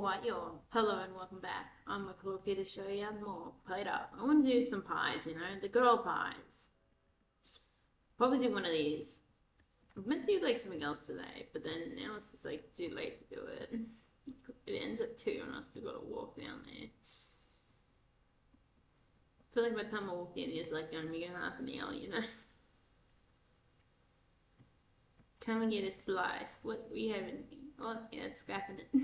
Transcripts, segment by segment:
what you're. Hello and welcome back. I'm McClure here to show you more PlateUp. I want to do some pies, the good old pies. Probably do one of these. I meant to do like something else today, but then now it's just like too late to do it. It ends at 2 and I still gotta walk down there. I feel like by the time I walk in, it's like gonna be half an hour. Can we get a slice? What we haven't. Oh, yeah, it's scrapping it.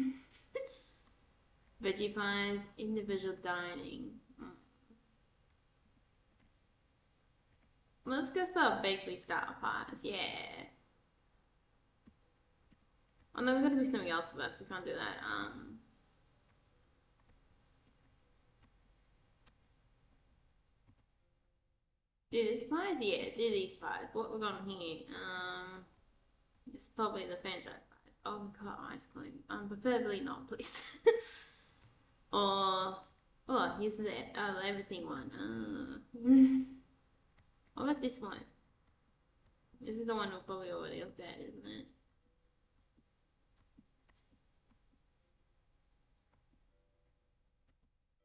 Veggie pies, individual dining. Let's go for bakery style pies, yeah. Oh no, we're gonna do something else with us. We can't do that. Do these pies? Yeah, do these pies. What we got here? It's probably the franchise pies. Oh, we got ice cream. Preferably not, please. Or, oh, here's the everything one. What about this one? This is the one we probably already looked at, isn't it?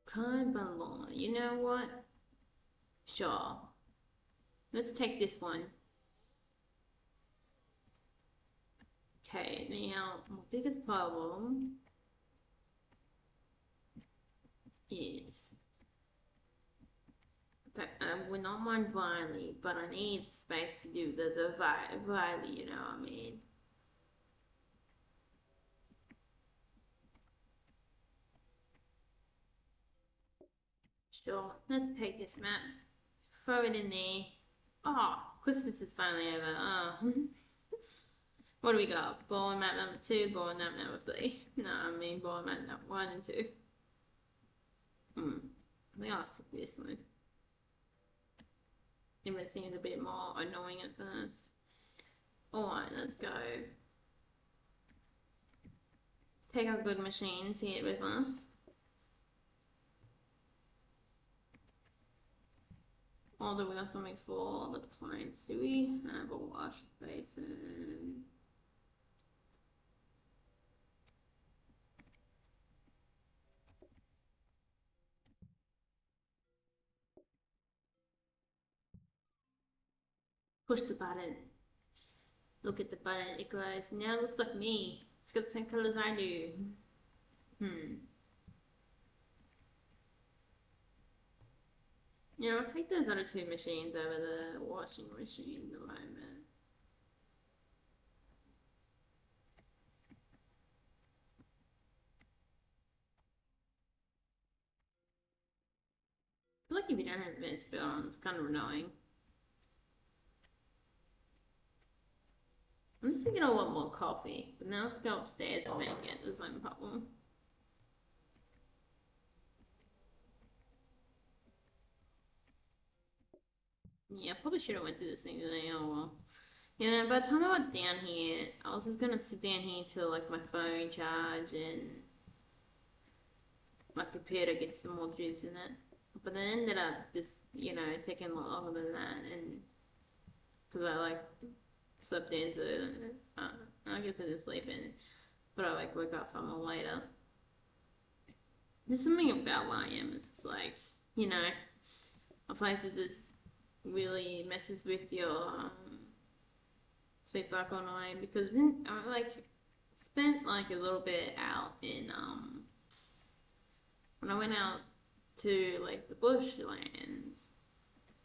Carbon. You know what? Sure. Let's take this one. Okay, now my biggest problem is that I would not mind Riley, but I need space to do the Riley, you know what I mean? Sure, let's take this map, throw it in there. Oh, Christmas is finally over. Oh. What do we got? Ball map number 2, ball map number 3. No, I mean ball map number 1 and 2. I think I'll stick with this one. Even it seems a bit more annoying at first. Alright, let's go. Take our good machines here with us. Or do we have something for the plates? Do we have a wash basin? Push the button. Look at the button, it glows. Now it looks like me. It's got the same color as I do. Yeah, I'll take those other 2 machines over the washing machine at the moment. I feel like if you don't have this built on, it's kind of annoying. I'm just thinking I want more coffee, but now I have to go upstairs and make it. There's no problem. Yeah, I probably should have went to this thing today. Oh well. By the time I got down here, I was just gonna sit down here till like my phone charge and my computer gets some more juice in it. But then ended up just, taking a lot longer than that, and because I like slept into it. I guess I didn't sleep in, but I like woke up from it later. There's something about where I am. It's like, you know, a place that just really messes with your sleep cycle in a way, because I like spent like a little bit out in when I went out to like the bushlands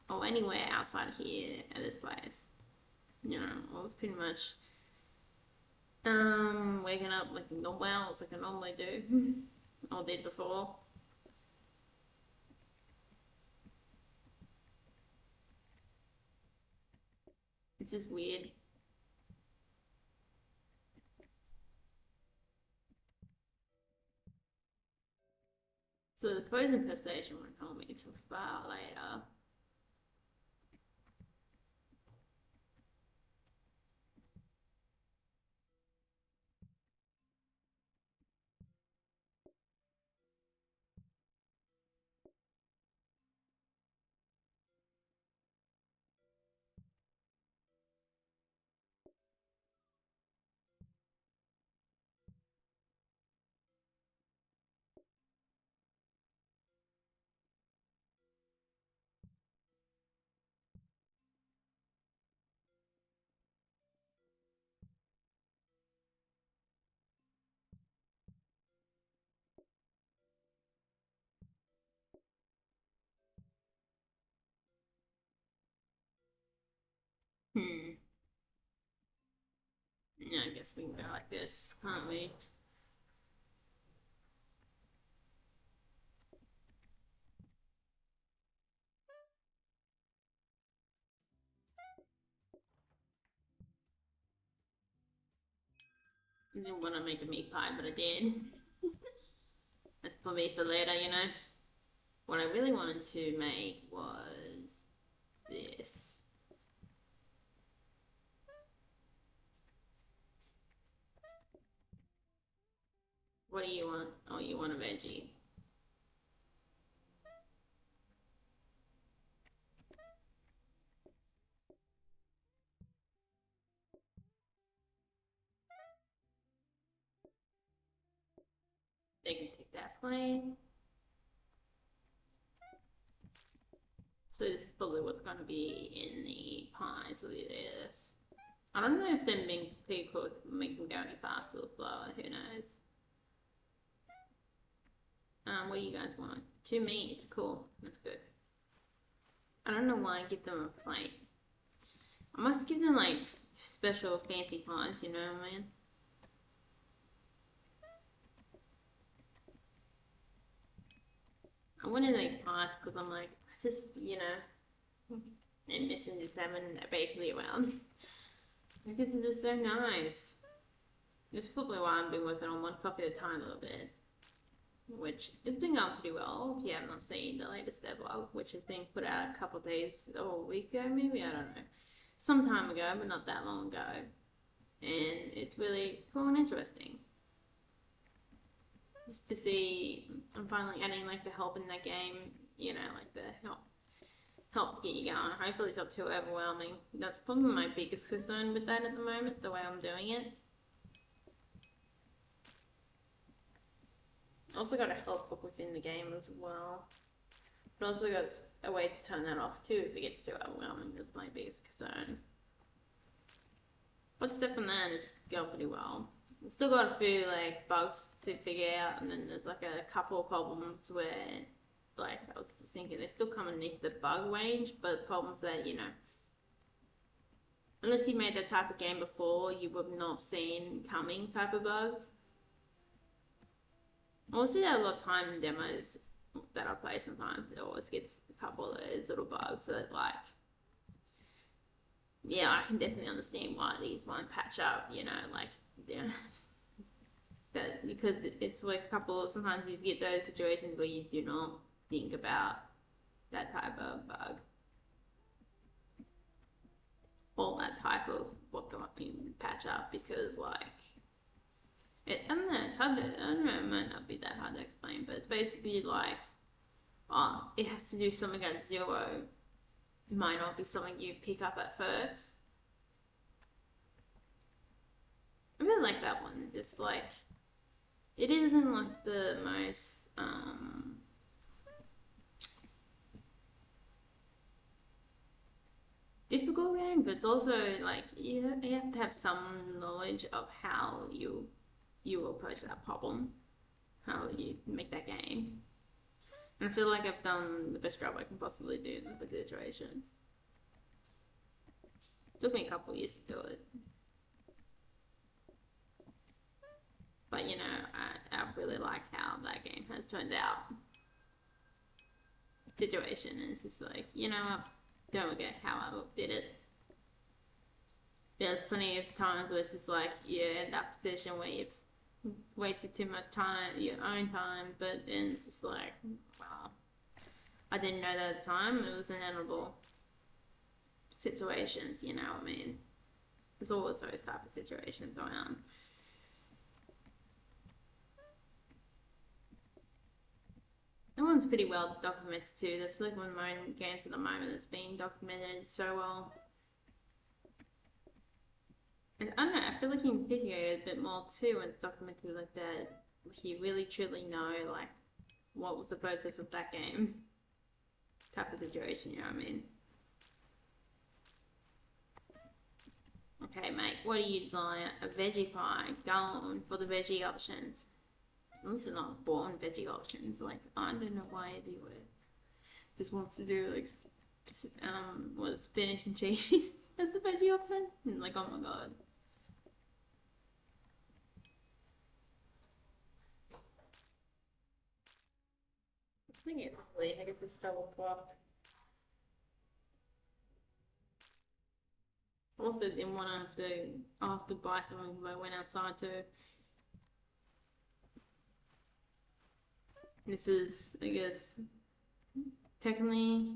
or anywhere outside here at this place. I was pretty much waking up like normal hours like I normally do or did before. It's just weird. So the frozen pep station won't hold me until far later. Yeah, I guess we can go like this, can't we? I didn't want to make a meat pie, but I did. That's for me for later, you know? What I really wanted to make was this. What do you want? Oh, you want a veggie. They can take that plain. So this is probably what's going to be in the pie. So it is. I don't know if them being pre-cooked make them go any faster or slower. Who knows? What do you guys want? 2 meats. Cool. That's good. I don't know why I give them a plate. I must give them like special fancy pies, you know what I mean? I wanted like pies because I'm like, I just, you know, am missing this having a bakery around. Because it is so nice. This is probably why I've been working on one coffee at a time a little bit. Which it's been going pretty well. If you have not seen the latest vlog, which has been put out a couple of days or a week ago, maybe, I don't know. Some time ago, but not that long ago. And it's really cool and interesting. Just to see, I'm finally adding like the help in that game, you know, like the help get you going. Hopefully it's not too overwhelming. That's probably my biggest concern with that at the moment, the way I'm doing it. Also got a help book within the game as well. But also got a way to turn that off too if it gets too overwhelming. That's my biggest concern. But except from that, it's going pretty well. We've still got a few like bugs to figure out, and then there's like a couple of problems where, like, I was thinking they still come underneath the bug range, but problems that, you know, unless you made that type of game before, you would not have seen coming type of bugs. I also see that a lot of time in demos that I play sometimes. It always gets a couple of those little bugs that, like, yeah, I can definitely understand why these won't patch up, you know, like, yeah. That because it's like a couple, sometimes you get those situations where you do not think about that type of bug or that type of what can patch up because, like, I don't know, it's hard to, I don't know, it might not be that hard to explain, but it's basically like, it has to do something at zero. It might not be something you pick up at first. I really like that one. Just like, it isn't like the most, difficult game, but it's also like you have to have some knowledge of how you approach that problem, how you make that game. And I feel like I've done the best job I can possibly do in the situation. It took me a couple of years to do it, but you know, I've really liked how that game has turned out. Situation, and it's just like, you know, I don't regret how I did it. There's plenty of times where it's just like you're in that position where you've wasted too much time, your own time, but then it's just like, wow, I didn't know that at the time. It was inevitable situations, you know what I mean? There's always those type of situations around. That one's pretty well documented too. That's like one of my games at the moment that's being documented so well. And I don't know, I feel like you can appreciate it a bit more too when it's documented like that. Like you really truly know like what was the process of that game type of situation, you know what I mean? Okay, mate, what do you desire? A veggie pie. Go on for the veggie options. These are not born veggie options. Like, I don't know why everywhere just wants to do like, what, spinach and cheese as the veggie option. And like, oh my god. think it's probably, I guess it's double clock. Also didn't want to have to buy something if I went outside too. This is, I guess, technically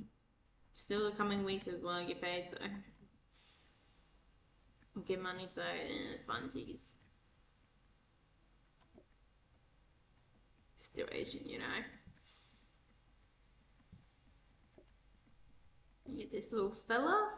still the coming week as well. I get paid, so I'll get money, so funsies. Situation, you know. You get this little fella.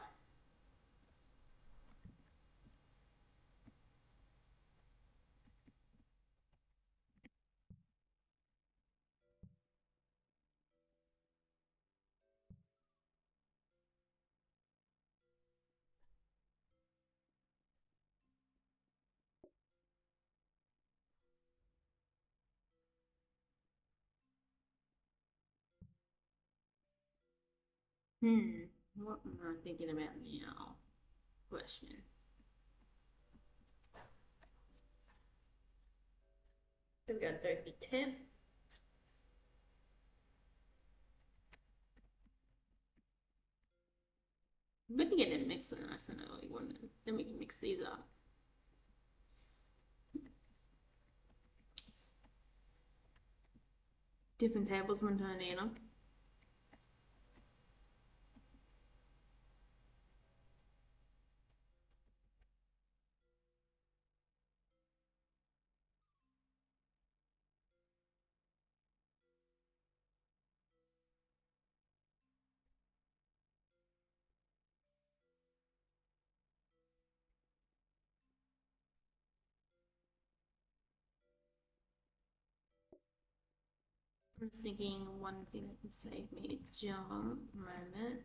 What am I thinking about now? Question. We've got 30 tip. We can get it mixed nice and early, wouldn't it? Then we can mix these up. Different tables when turned in. I'm just thinking one thing that can save me a jump moment.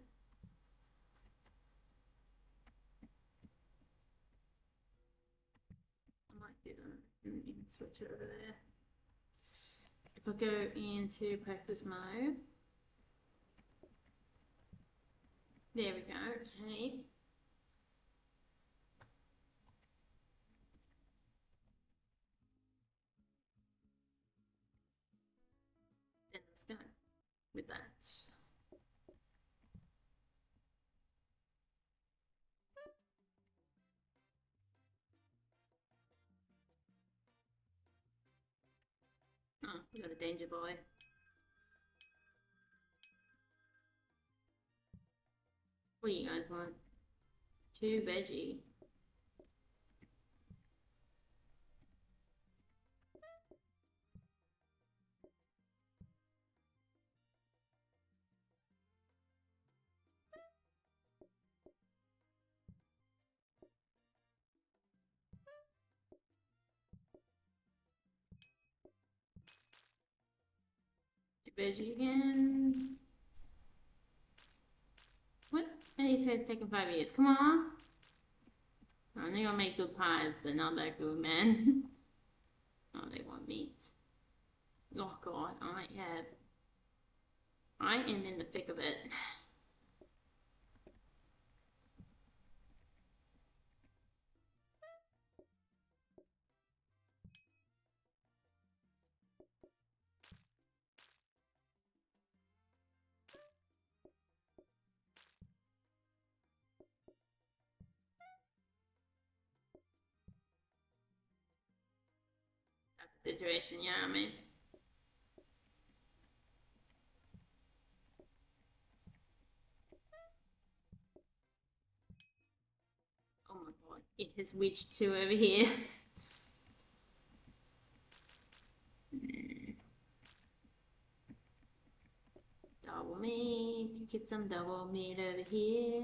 I might do that and even switch it over there. If I go into practice mode, there we go, okay. Then let's go with that. Oh, we got a danger boy. What do you guys want? 2 veggie. Veggie again. What? And he said it's taking 5 years. Come on. I know you'll make good pies, but not that good, man. Oh, they want meat. Oh god, I am in the thick of it. Situation, you know what I mean? Oh my god, it has witched 2 over here. Double meat, you get some double meat over here.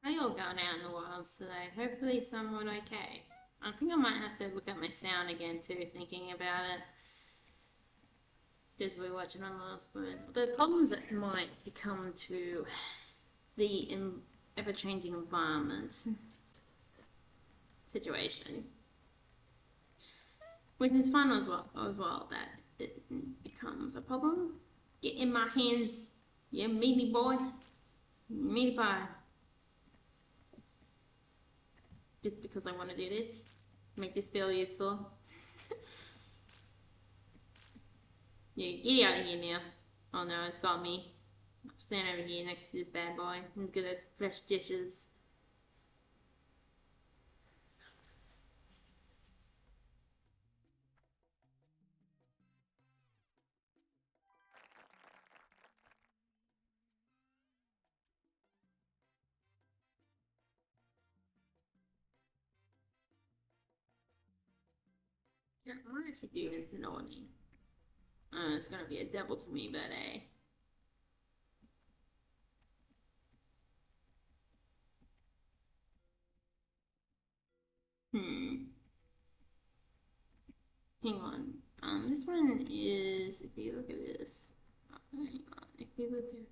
How you all going out in the wilds today? Hopefully somewhat okay. I think I might have to look at my sound again too, thinking about it. Just rewatching on the last one. The problems that might become to the ever-changing environment situation, which is fun as well that it becomes a problem. Get in my hands, you meaty boy, meaty pie. Just because I want to do this. Make this feel useful. Yeah, get out of here now. Oh no, it's got me. Stand over here next to this bad boy. Look at those fresh dishes. Yeah, I might actually do this in order. It's gonna be a double to me, but hmm. Hang on. This one is, if you look at this, hang on, if you look at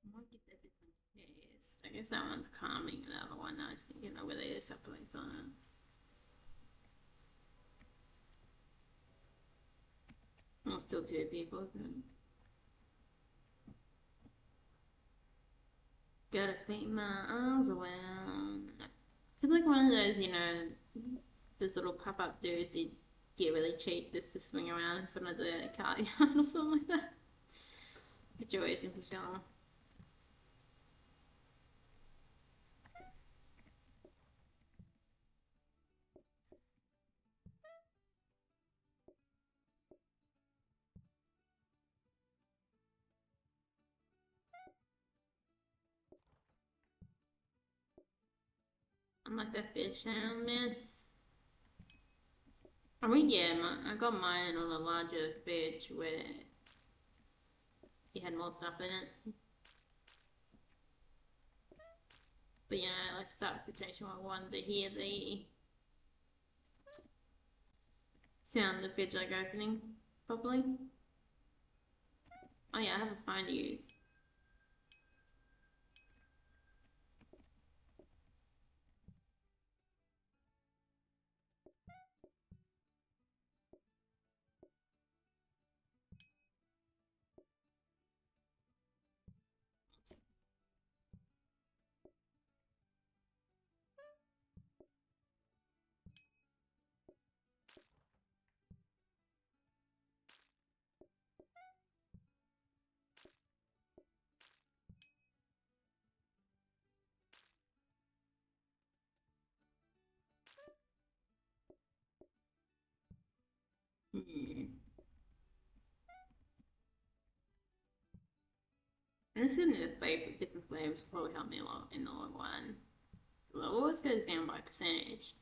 I might get that different taste. I guess that one's calming, the other one I was thinking of whether there's supplements on it. I'll still do it, people. Gotta spin my arms around. I feel like one of those, those little pop-up dudes that get really cheap just to swing around in front of the car yard or something like that. Situation for sure. I'm like that fish sound, man. I mean, yeah, I got mine on a larger fridge where it had more stuff in it. But like start a situation where I wanted to hear the sound of the fridge like opening properly. Oh yeah, I have a phone to use. Hmm. And it's in the different flavors probably help me along in the long run. It always goes down by percentage.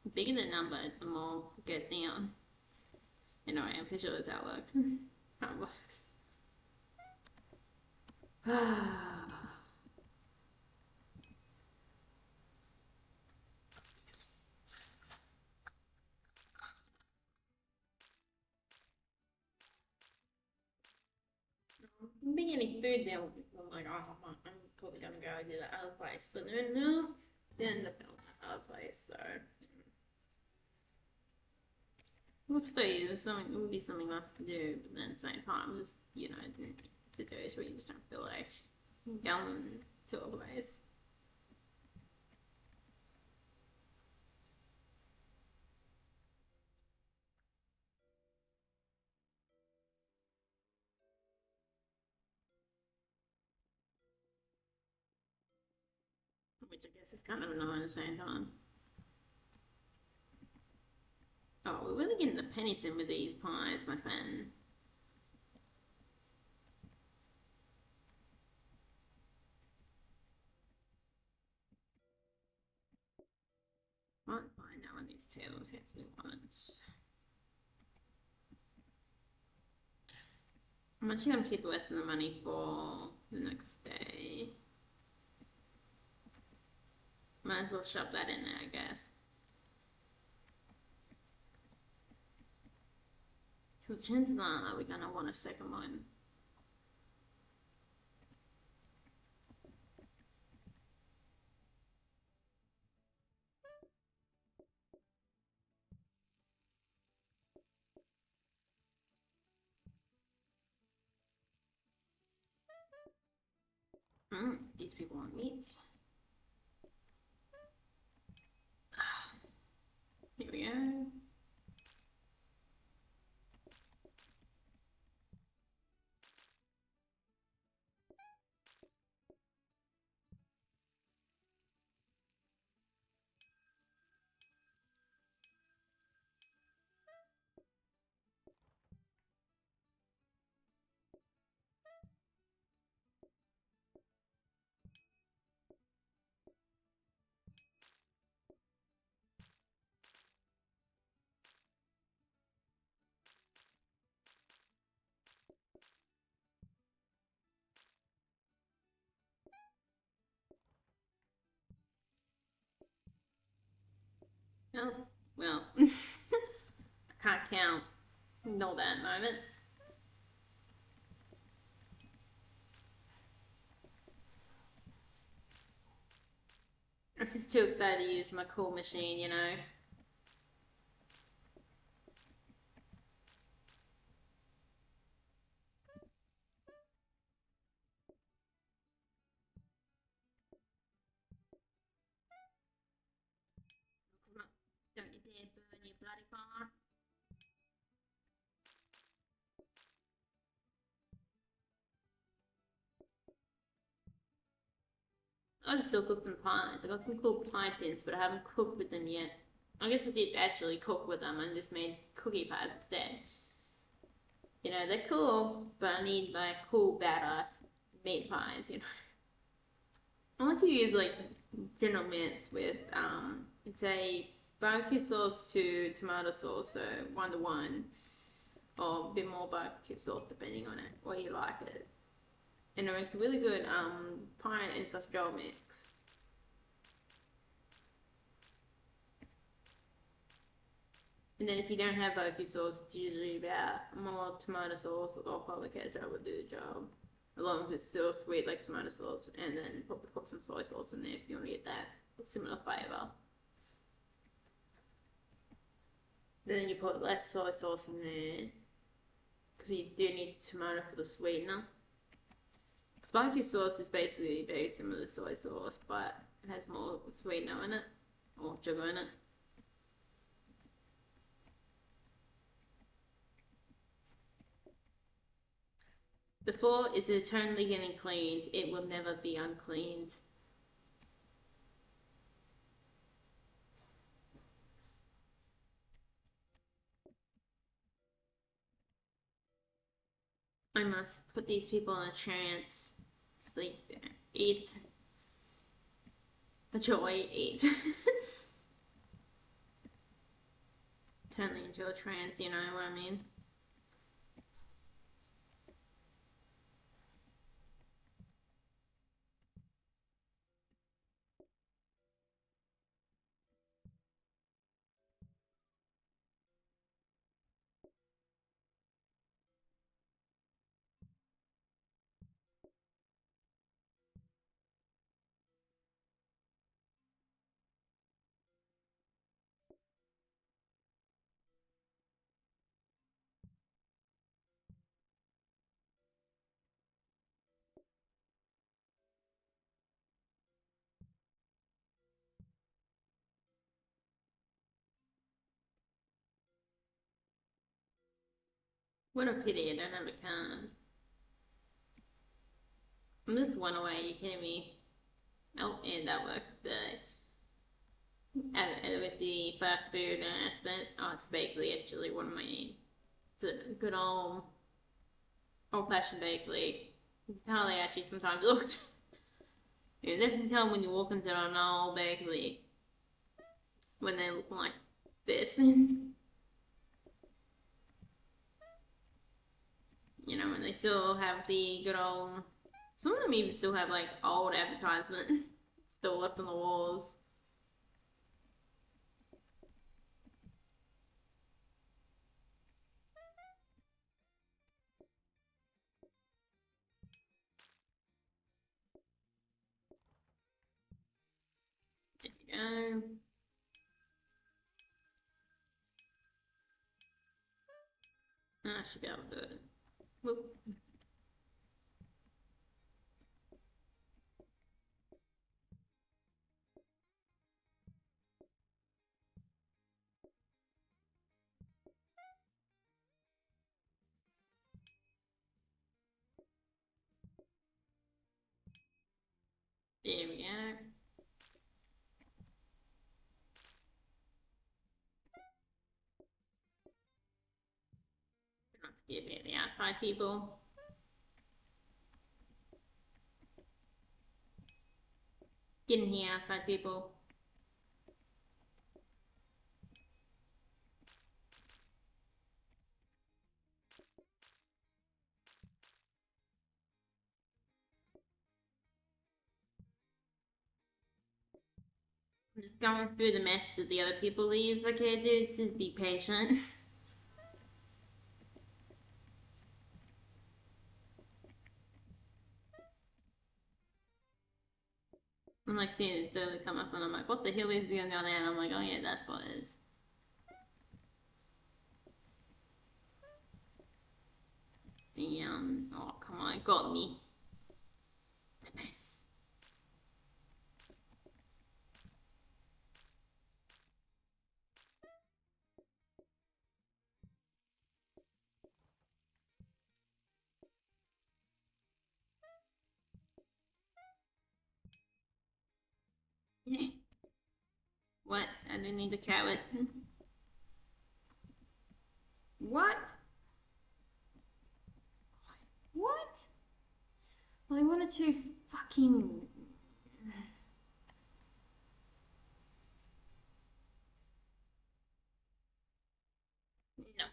The bigger the number, the more it goes down. Anyway, I'm pretty sure that's how it works. How it works. Being any food there, I'm like, oh, I'm probably gonna go to the other place. But no, then the other place. So what's for you? Something it would be something nice to do, but then at the same time, just the days where you just don't feel like going to a place. Which I guess is kind of annoying at the same time. Oh, we're really getting the pennies in with these pies, my friend. Might find out one of these tables has we want. I'm actually gonna keep the rest of the money for the next day. Might as well shove that in there, I guess. Because chances are we're gonna want a second one. These people want meat. Here we go. Oh, well, I can't count. Not that moment. I'm just too excited to use my cool machine, you know. Don't you dare burn your bloody bar. I gotta still cook some pies. I got some cool pie tins, but I haven't cooked with them yet. I guess I did actually cook with them and just made cookie pies instead. You know, they're cool, but I need like cool badass meat pies, you know. I like to use like General Mills with it's a barbecue sauce to tomato sauce, so 1 to 1, or a bit more barbecue sauce depending on it, what you like it. And it makes a really good pie and sausage roll mix. And then if you don't have barbecue sauce, it's usually about more tomato sauce or probably ketchup would do the job. As long as it's still sweet like tomato sauce, and then probably put some soy sauce in there if you want to get that similar flavour. Then you put less soy sauce in there because you do need tomato for the sweetener. Because barbecue sauce is basically very similar to soy sauce, but it has more sweetener in it, or sugar in it. The floor is eternally getting cleaned. It will never be uncleaned. I must put these people in a trance. Sleep, eat. The joy, eat. Turn into a trance, you know what I mean? What a pity I don't have a card. I'm just 1 away, are you kidding me? Oh, and that worked. With the fast food announcement. Oh, it's bakery actually. What am I eating? It's a good old fashioned bakery. It's how they actually sometimes looked. You can definitely tell when you walk into an old bakery when they look like this. You know, when they still have the good old. Some of them even still have like old advertisement still left on the walls. There you go. I should be able to do it. Whoop. go. Don't forget about the outside people. Get in here, outside people. I'm just going through the mess that the other people leave. Okay, dudes, just be patient. I'm like seeing it slowly come up and I'm like, what the hell is going on there? And I'm like, oh yeah, that's what it is. Damn. Oh, come on, it got me. The mess. What? I didn't need the carrot. What? What? Well, I wanted to fucking... No.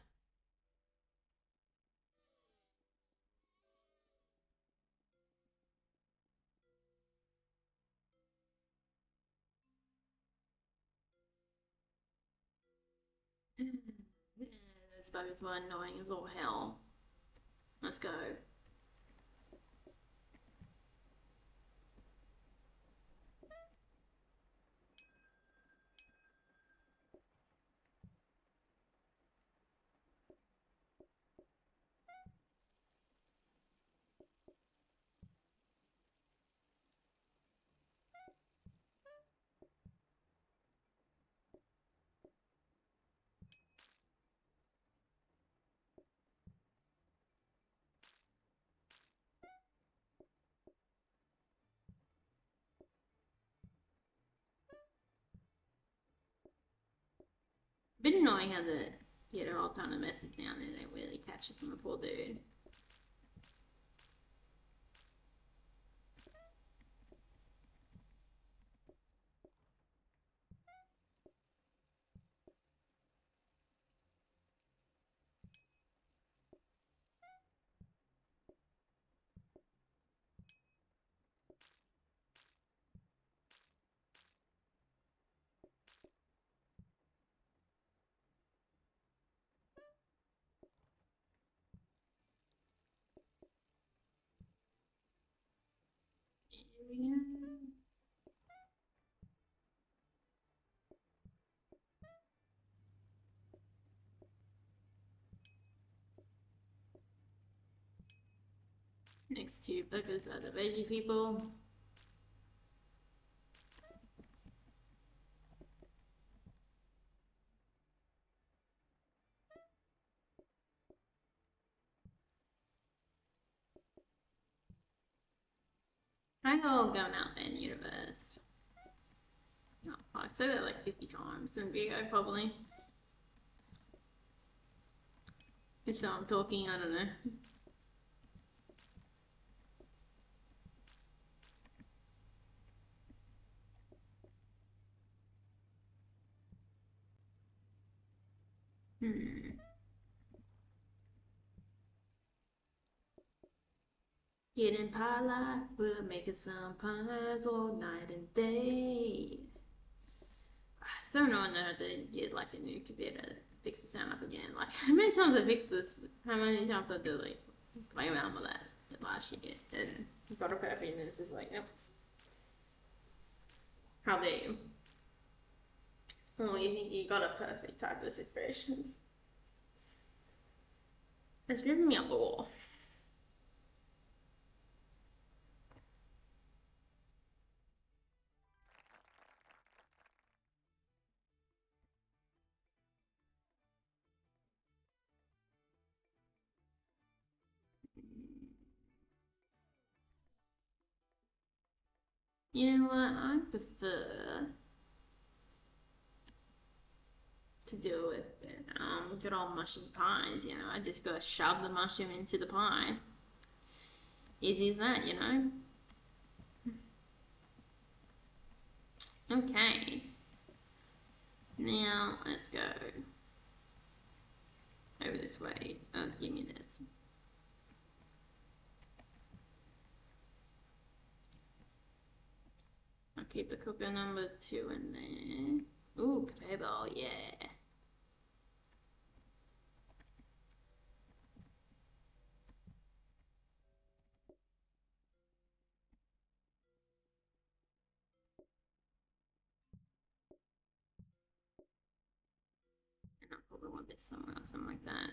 Those buggers were annoying as all hell. Let's go. Been annoying how the are all trying to message down and they really catch it from the poor dude. Next two buggers are the veggie people. How y'all going out there in the universe? Oh, I said that like 50 times in video probably. Just so I'm talking, I don't know. Getting pie life, we're making some pies all night and day. So annoying that I had to get like a new computer to fix the sound up again. Like how many times I fixed this? How many times I did like play around with that last year and got a perfect and it's just like, nope. How dare you? Oh, you think you got a perfect type of situation? It's driven me up the wall. You know what? I prefer to do with good old mushroom pies. You know, I just gotta shove the mushroom into the pie. Easy as that, you know. Okay. Now let's go over this way. Oh, give me this. I'll keep the cooker number 2 in there. Ooh, conveyor belt, yeah. And I'll probably want this somewhere or something like that.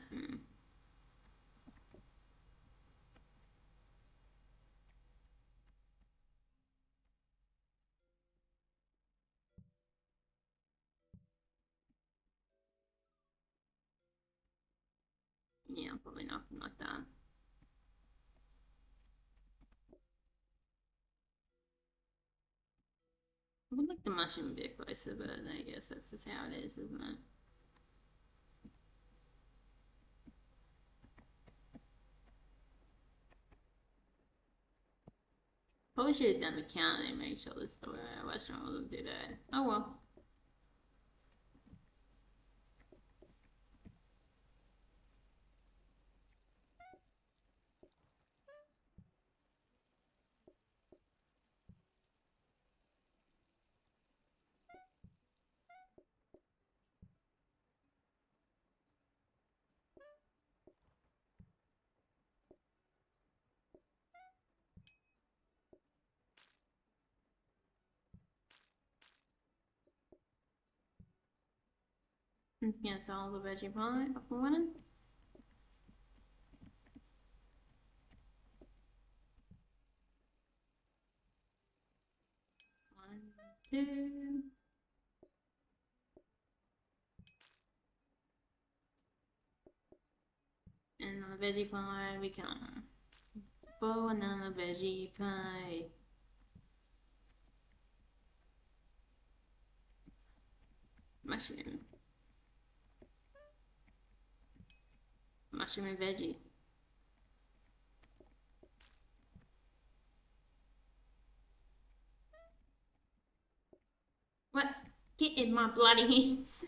Yeah, probably nothing like that. I would like the mushroom a bit closer, but I guess that's just how it is, isn't it? Probably should have done the count and make sure this restaurant wasn't too bad. Oh well. Yes, all the veggie pie up and running. One, two. And on the veggie pie we come. Banana veggie pie. Mushroom. Mushroom and veggie. What? Get in my bloody hands.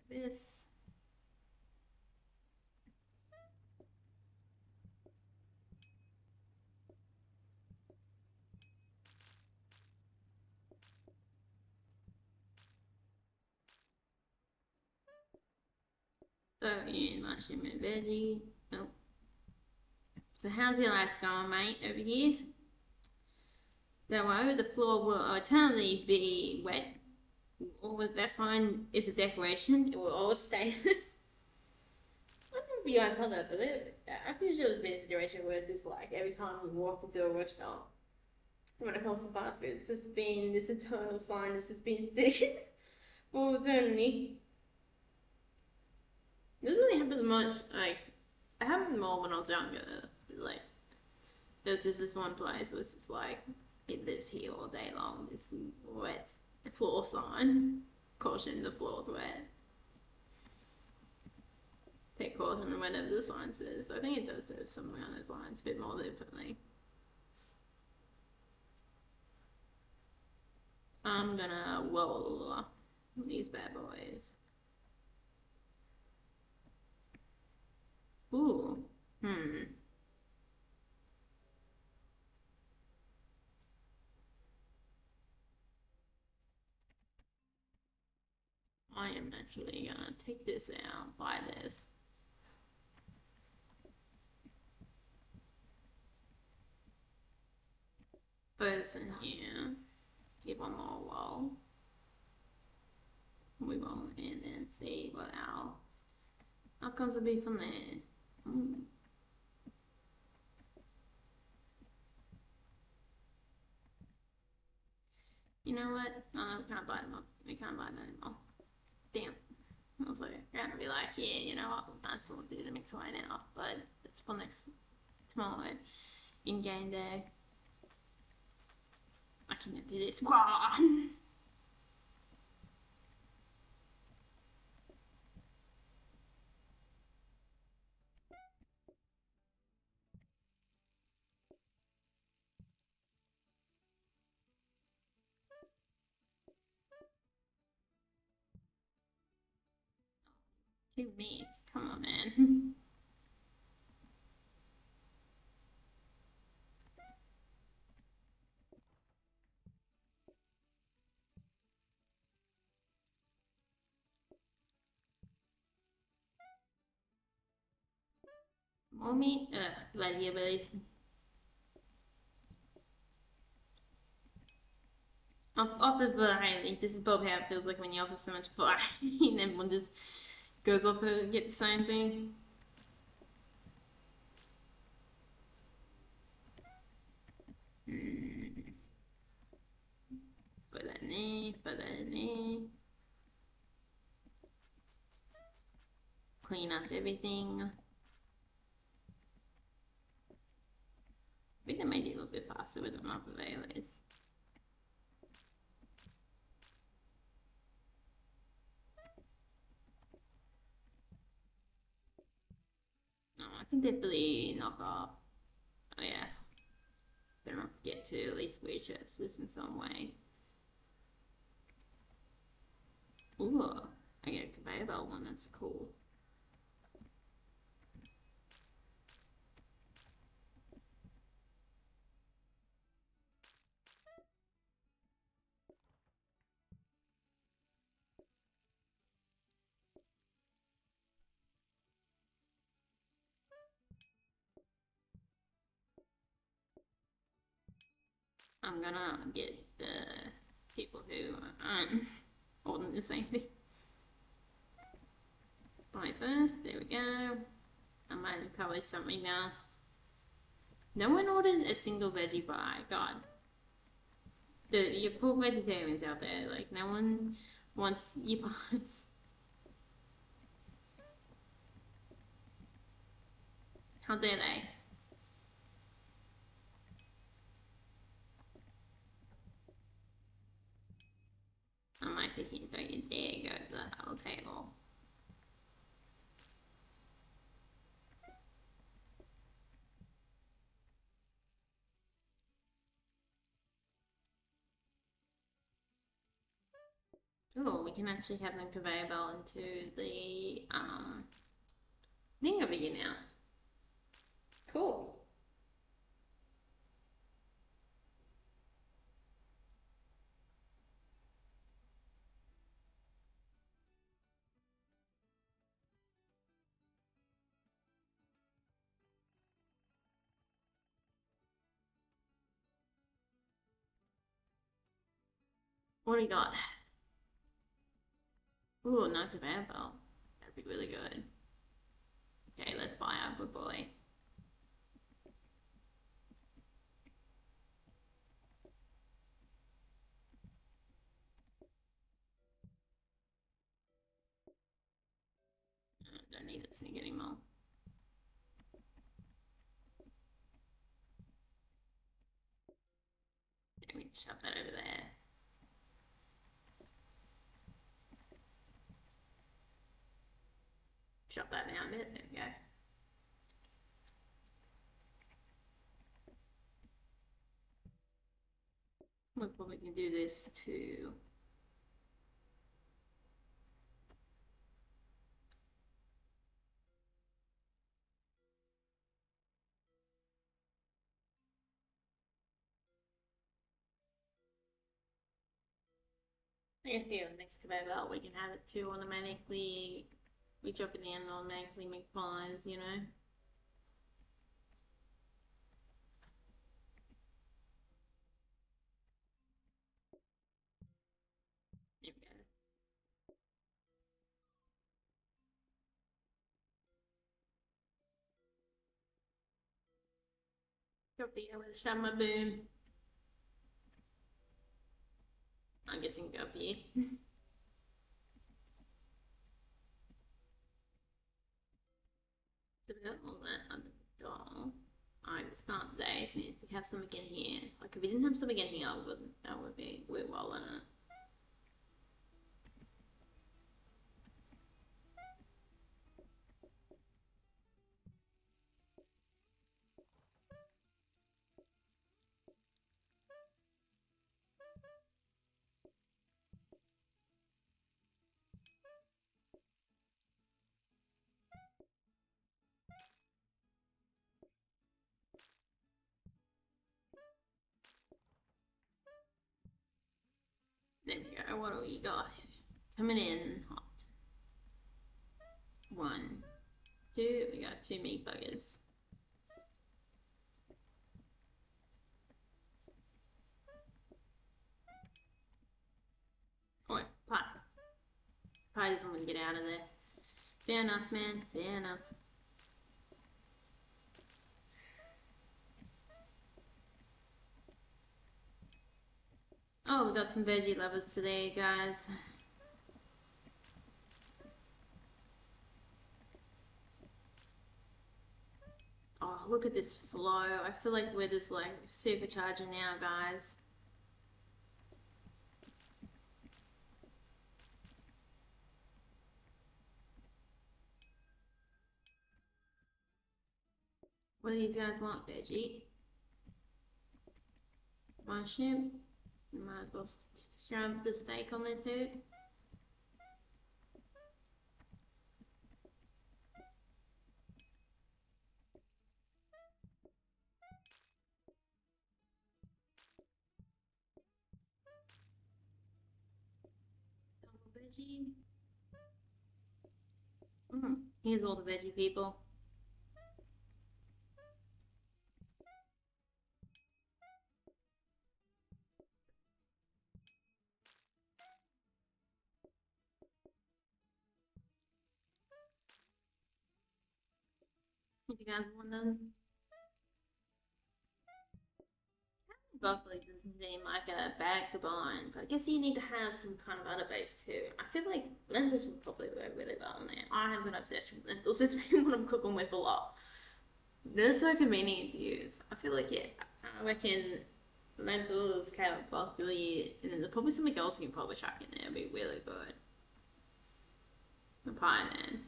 This. And mushroom and veggie. Oh. So how's your life going, mate, over here? Don't worry, the floor will eternally be wet. All of that sign is a decoration. It will always stay. I don't know if you guys saw that, but I feel sure there's been a situation where it's just like every time we walked into a restaurant, when it comes to fast food, it's just been this eternal sign that's just been sitting for eternity. It doesn't really happen much. Like, it happened more when I was younger. Like, there's this one place where it's just like, it lives here all day long. This wet floor sign. Caution, the floor's wet. Take caution and whatever the sign says. I think it does say something on those lines a bit more differently. I'm gonna roll these bad boys. Ooh. I am actually gonna take this out, buy this. First in here. Give one more roll. We will, and then see what our outcomes will be from there. You know what? No, we can't buy them up. We can't buy them anymore. Damn. I was like, gonna be like, yeah, you know what? We might as well do the mix right now. But It's for next tomorrow in game day. I can do this. Wah! Two meats. Come on, man. More meat? Ugh, bloody abilities. Off of variety. This is Bob how it feels like when you offer so much variety and everyone just goes off and gets the same thing. Put that in there, put that in there. Clean up everything. I think they made it a little bit faster with them up availers. No, I can definitely knock off. Oh yeah. Better not forget to at least wear shirts this in some way. Ooh, I get a conveyor belt one, that's cool. I'm gonna get the people who aren't holding the same thing. Buy first, there we go. I might have covered something now. No one ordered a single veggie pie, God. Your poor vegetarians out there, like no one wants your pies. How dare they? I might thinking, don't you dare go to the whole table. Oh, we can actually have them conveyor belt into the Dingo video now. Cool. What do we got? Ooh, no conveyor belt. That'd be really good. Okay, let's buy our good boy. Don't need it sink anymore. There, we shove that over there. Shove that down a bit. There we go. We probably can do this too. I guess yeah, the next conveyor belt we can have it to automatically. We drop it in and automatically make pies, you know. There we go. Drop the with a shama boom. I'm guessing go up here. So we got all that. start the day since we have something in here. Like if we didn't have something in here, I would be well in it. There we go. What do we got? Coming in hot. 1, 2. We got 2 meat buggers. Oh, wait, pie. Pie doesn't want to get out of there. Fair enough, man. Fair enough. Oh, we got some veggie lovers today, guys. Oh, look at this flow. I feel like we're just like supercharging now, guys. What do these guys want? Veggie? Mushroom? Might as well shove the steak on there too. Double veggie. Here's all the veggie people. If you guys want them. Broccoli doesn't seem like a bad combine, but I guess you need to have some kind of other base too. I feel like lentils would probably work really well on there. I have an obsession with lentils. It's been what I'm cooking with a lot. They're so convenient to use. I feel like, yeah, I reckon lentils, carrot, broccoli, and then there's probably something else you can probably chuck in there. It'd be really good. The pie then.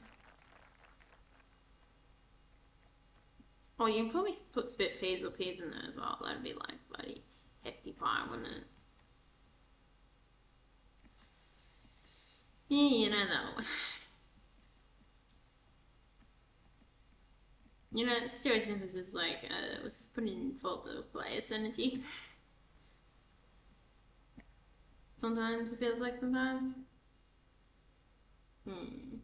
Oh, you can probably put spit peas or peas in there as well. That'd be like bloody hefty pie, wouldn't it? Yeah, you know that one. You know, situations is just like, let's put in fault the player sanity. Sometimes it feels like sometimes. Hmm.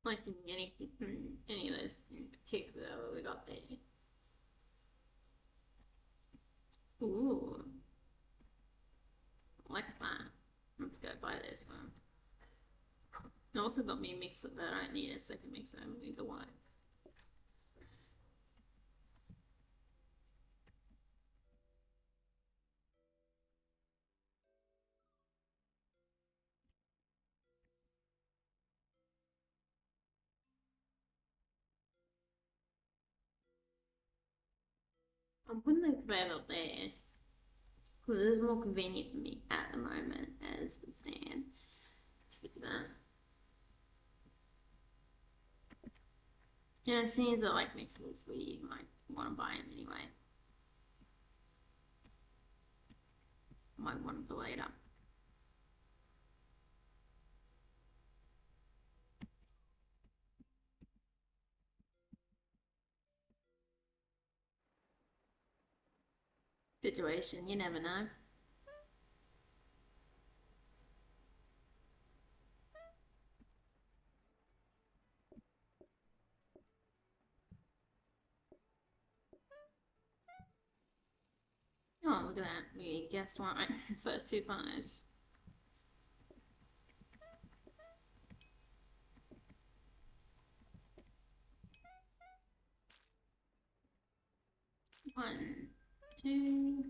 Like in any of those in particular we got there. Ooh, like that. Let's go buy this one. It also got me a mixer, but I don't need a second mixer either way. I'm putting the kebab up there because it is more convenient for me at the moment as we stand to do that. You know, things are like mixers where you might want to buy them anyway. Might want them for later. Situation, you never know. Oh, look at that. We guessed right. First 2 pies. 1, 2.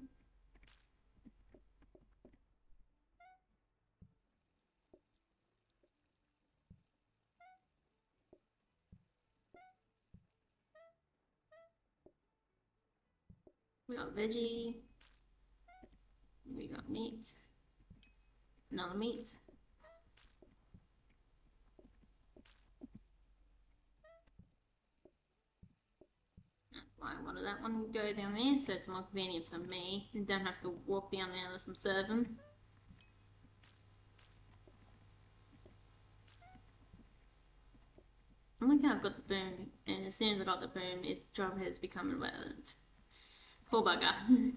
We got veggie. We got meat. Another meat. That's why I wanted that one to go down there, so it's more convenient for me and don't have to walk down there unless I'm serving. I like how I've got the boom, and as soon as I got the boom, its job has become irrelevant. Poor bugger.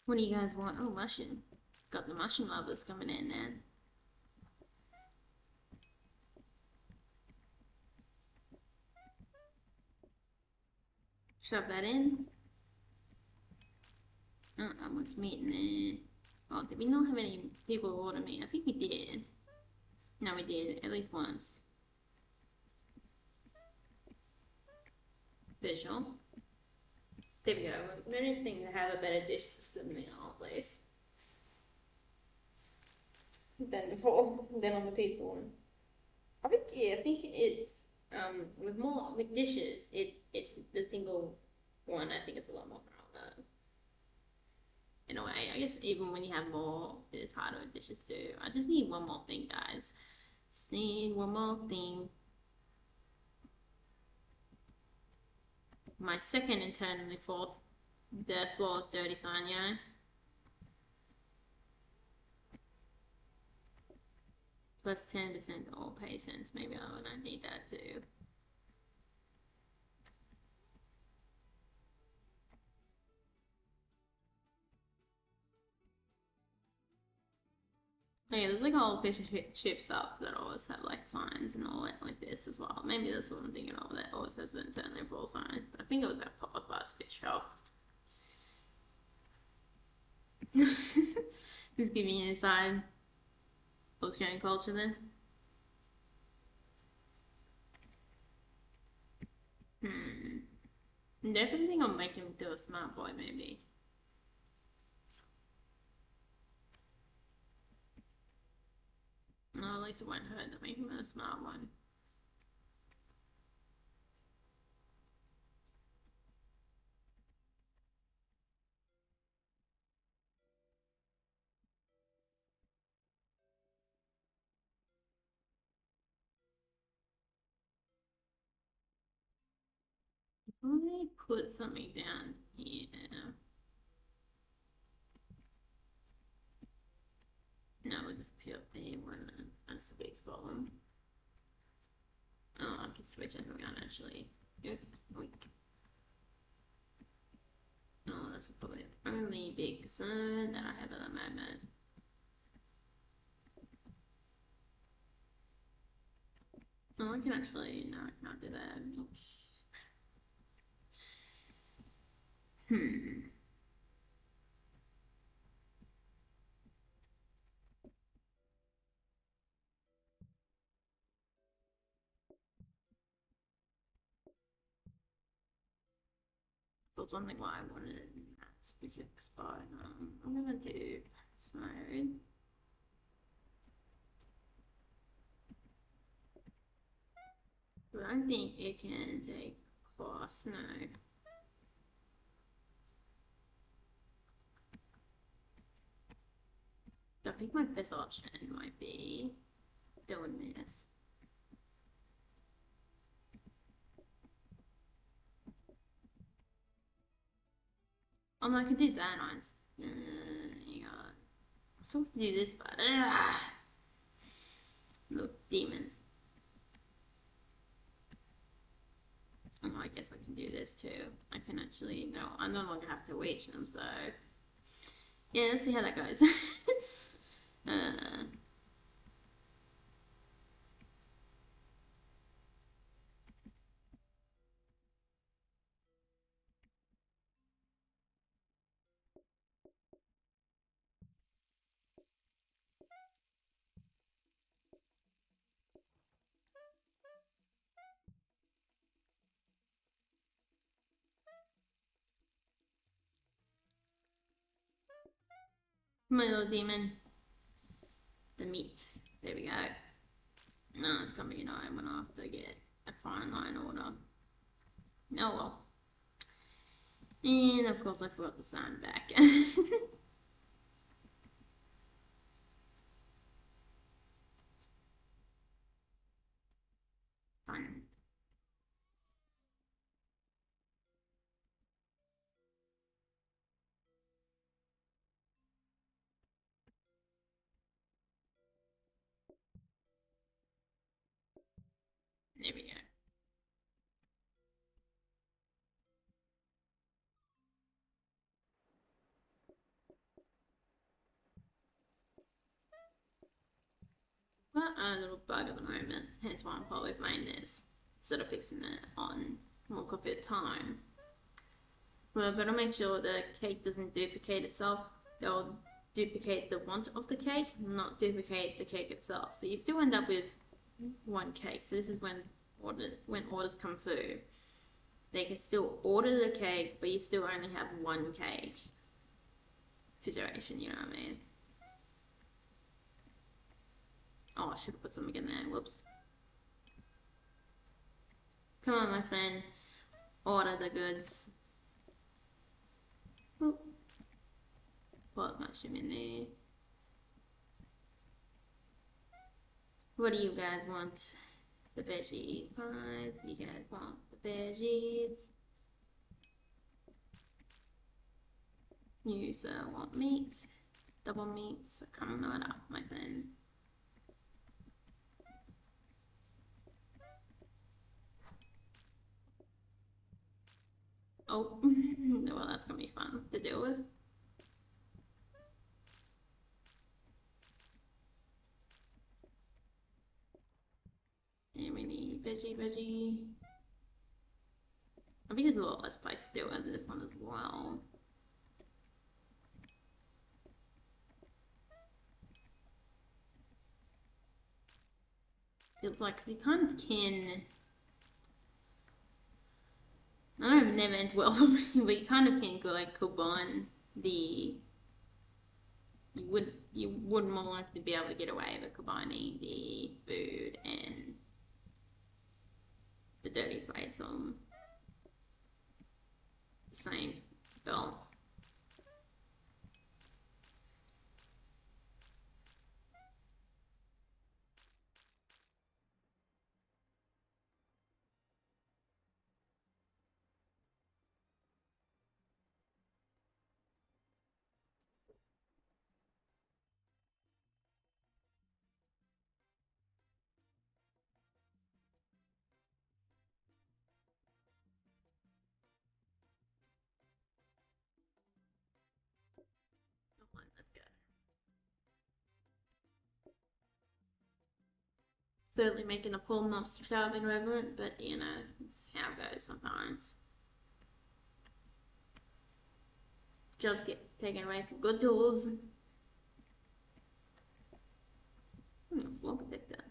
What do you guys want? Oh, mushroom. Got the mushroom lovers coming in then. Shove that in. Oh, how much meat in there? Oh, did we not have any people order meat? I think we did. No, we did. At least once. Visual. There we go. We're anything to have a better dish system now, please. Than before. Than on the pizza one. I think it's with more with dishes, it's the single one. I think it's a lot more harder. In a way, I guess even when you have more, it is harder with dishes too. I just need one more thing, guys. Just need one more thing. My second internally fourth, the floor is dirty sign, you know. Plus 10% all patients. Maybe I don't need that too. Yeah, there's like a whole fish and chip stuff that always have like signs and all that like this as well. Maybe that's what I'm thinking of that always has an internally full sign. But I think it was that Popeyes fish shop. Just give me an inside Australian culture then. Definitely think I'll make him do a smart boy maybe. No, at least it won't hurt to make him a smart one. I put something down here. No, we'll just put up there when that's the big problem. Oh, I can switch it around actually. Oh, that's probably the only big concern that I have at the moment. Oh, I can actually, no, I can't do that. Hmm. So it's one thing why I wanted that specific spot. I'm gonna do mode. But I don't think it can take class, no. I think my best option might be doing this. Oh no, I could do that nice. Hang on. I'm supposed to do this, but look, demons. Oh, I guess I can do this too. I can actually, no, I no longer have to reach them, so yeah, let's see how that goes. uh, My little demon. The meat. There we go. No, it's gonna be annoying when I have to get a fine line order. Oh well. And of course I forgot the sound back. Fun. There we go. Got a little bug at the moment, hence why I'm probably playing this instead of fixing it on more coffee at a time. Well, I've got to make sure the cake doesn't duplicate itself. They'll duplicate the want of the cake, not duplicate the cake itself. So you still end up with one cake. So this is when orders come through. They can still order the cake, but you still only have one cake situation, you know what I mean? Oh, I should have put something in there. Whoops. Come on, my friend. Order the goods. Oop. Put mushroom in there. What do you guys want? The veggie pies. You guys want the veggies? You want meat? Double meats coming right up, my friend. Oh, well, that's gonna be fun to deal with. And we need veggie. I think there's a lot less spice to deal with this one as well. Feels like, because you kind of can. I know it never ends well for me, but you kind of can go like combine the. You would more likely be able to get away with combining the food and the dirty plates on the same belt. Let's go. Certainly making a pull monster sharp and relevant, but you know, it's how it goes sometimes. Jobs get taken away for good tools. Floor protector.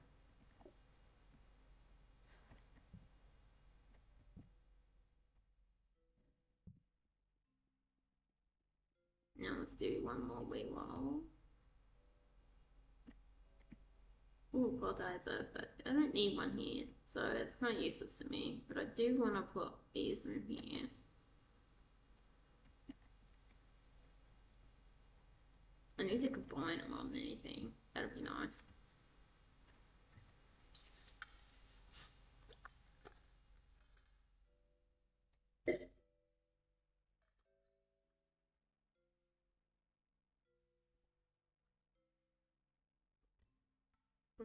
Now let's do one more wee wall. Ooh, quantizer, but I don't need one here, so it's kind of useless to me. But I do want to put these in here. I need to combine them on anything. That'd be nice.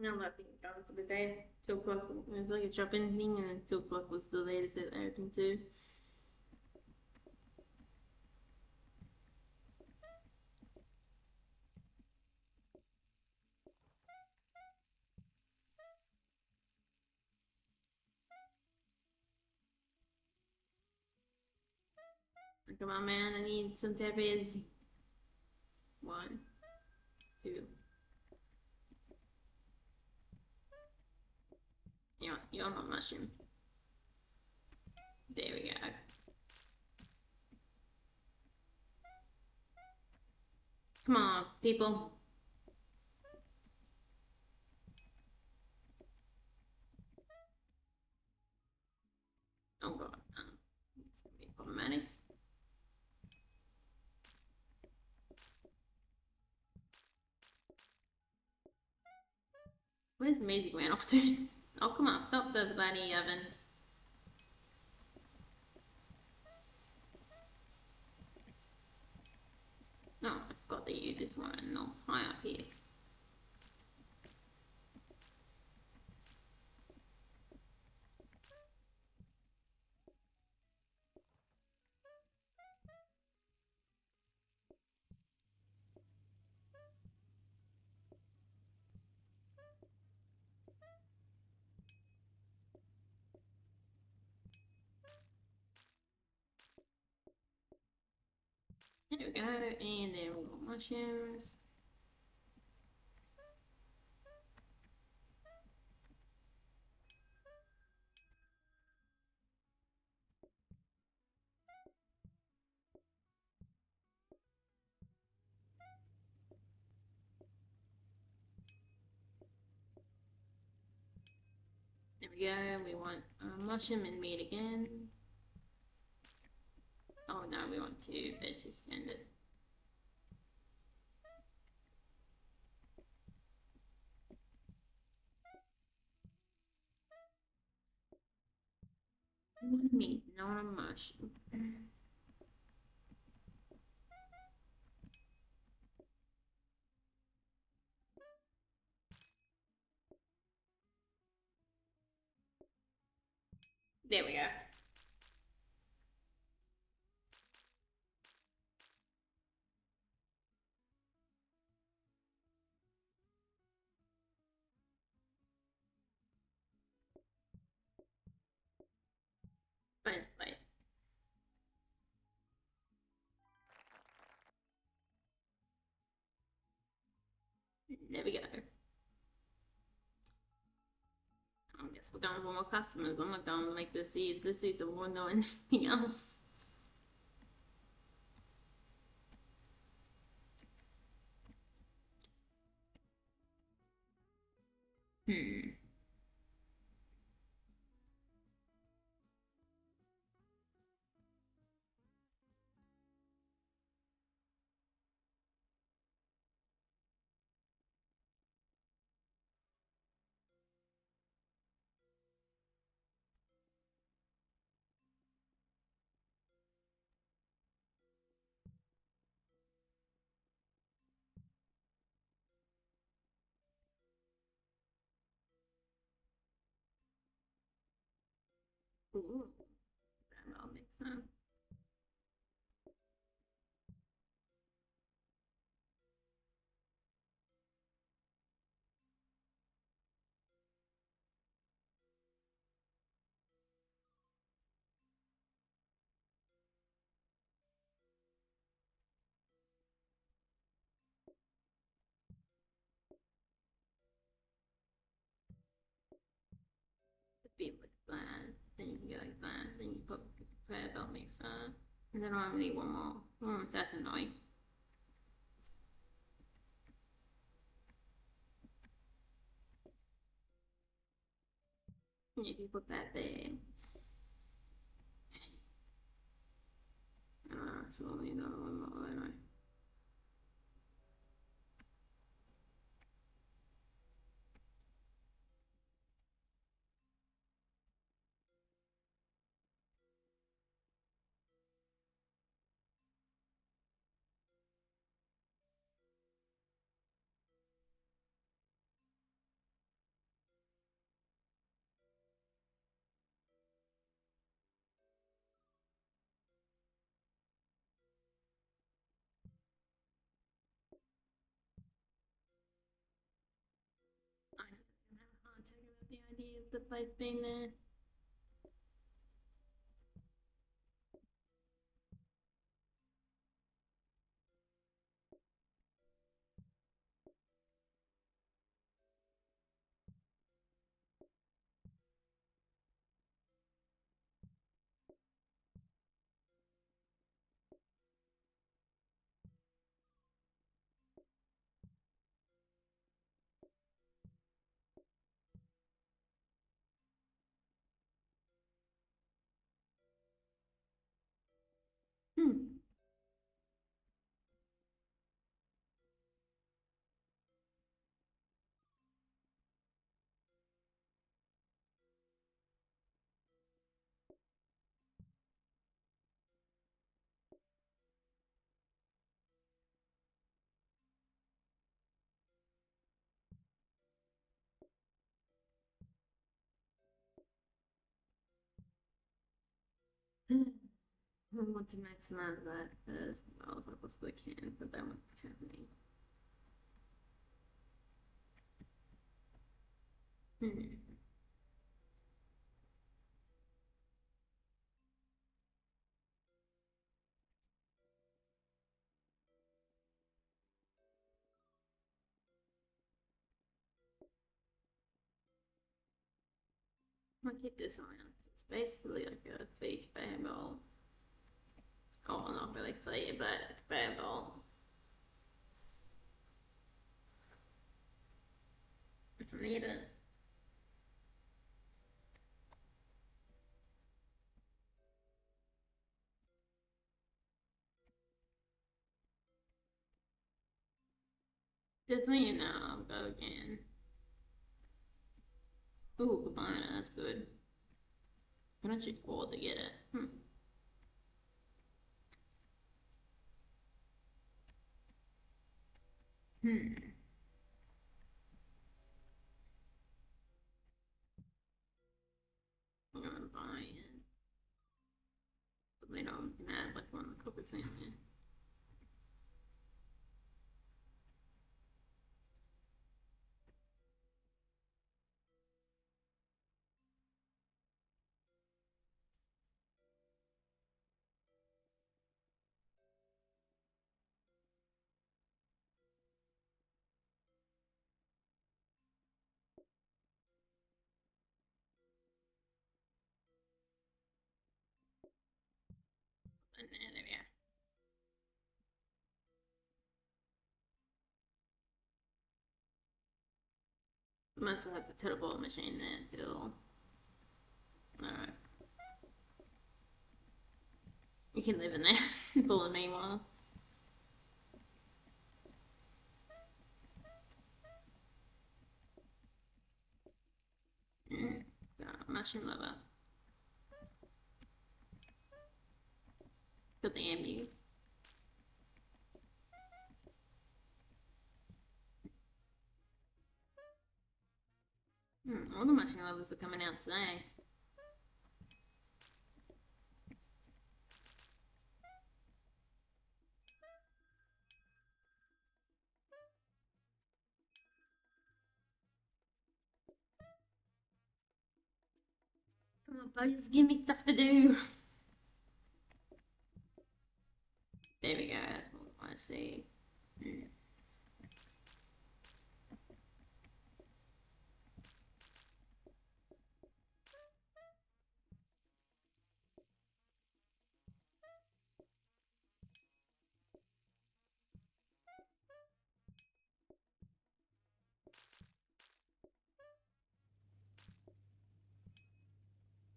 Now that thing done for the day. 2 o'clock, it was like a shopping thing, and then 2 o'clock was the latest it opened to. Come on, man, I need some peppers. 1, 2. You want my mushroom. There we go. Come on, people. Oh god, it's gonna be problematic. Where's the music ran off to? Oh, come on, stop the bloody oven. No, I forgot that you this one. No, high up here. There we go, and there we got mushrooms. There we go, we want mushroom and meat again. Oh no, we want to veggie standard. One meat, not a mushroom. There we go. Bonus plate. There we go. I guess we're going for more customers. I'm not going to make this easy. This is the one or anything else. Hmm. Ooh. That'll make sense. The bit like that. Then you can go like that. Then you put prayer belt mixer. And then I only need one more. That's annoying. If you put that there. Absolutely not one more anyway. I know it's gonna have a heart attack about the idea of the place being there. I want to maximize that as well as I possibly can, but that won't be happening. I'll keep this on. It's basically like a fake bagel. Oh, not really fake, but it's bagel. I need it. Definitely no, I'll go again. Ooh, banana, that's good. I'm actually afford to get it. Hmm. I'm gonna buy it. But later on, we can add like one of the cookies in there. And there we are. Might as well have the teleport machine there till. Alright. You can live in there for the meanwhile. Got mushroom liver. Got the ambu. All the mushroom livers are coming out today. Come on, buddies, give me stuff to do. There we go, that's what we want to see.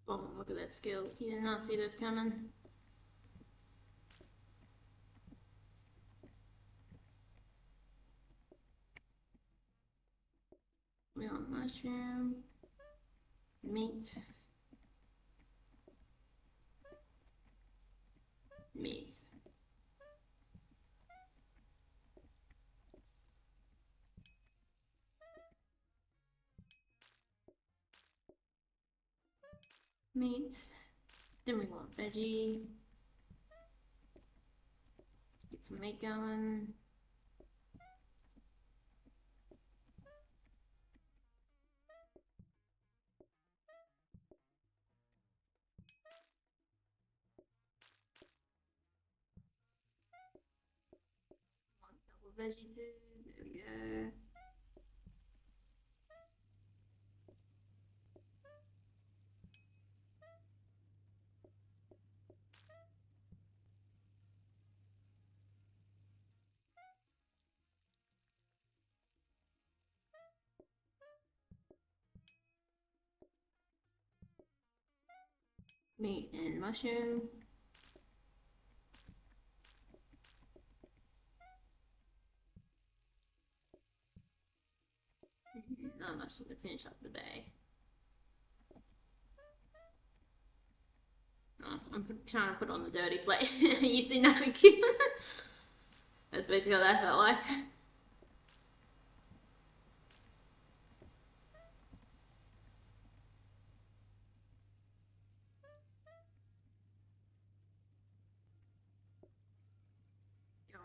Oh, look at that skills. You did not see this coming. We want mushroom, meat, meat. Meat. Then we want veggie. Get some meat going. Want double veggie too. There we go. Meat and mushroom. Not much to finish up the day. Oh, I'm trying to put on the dirty plate. You see nothing. That's basically what that felt like.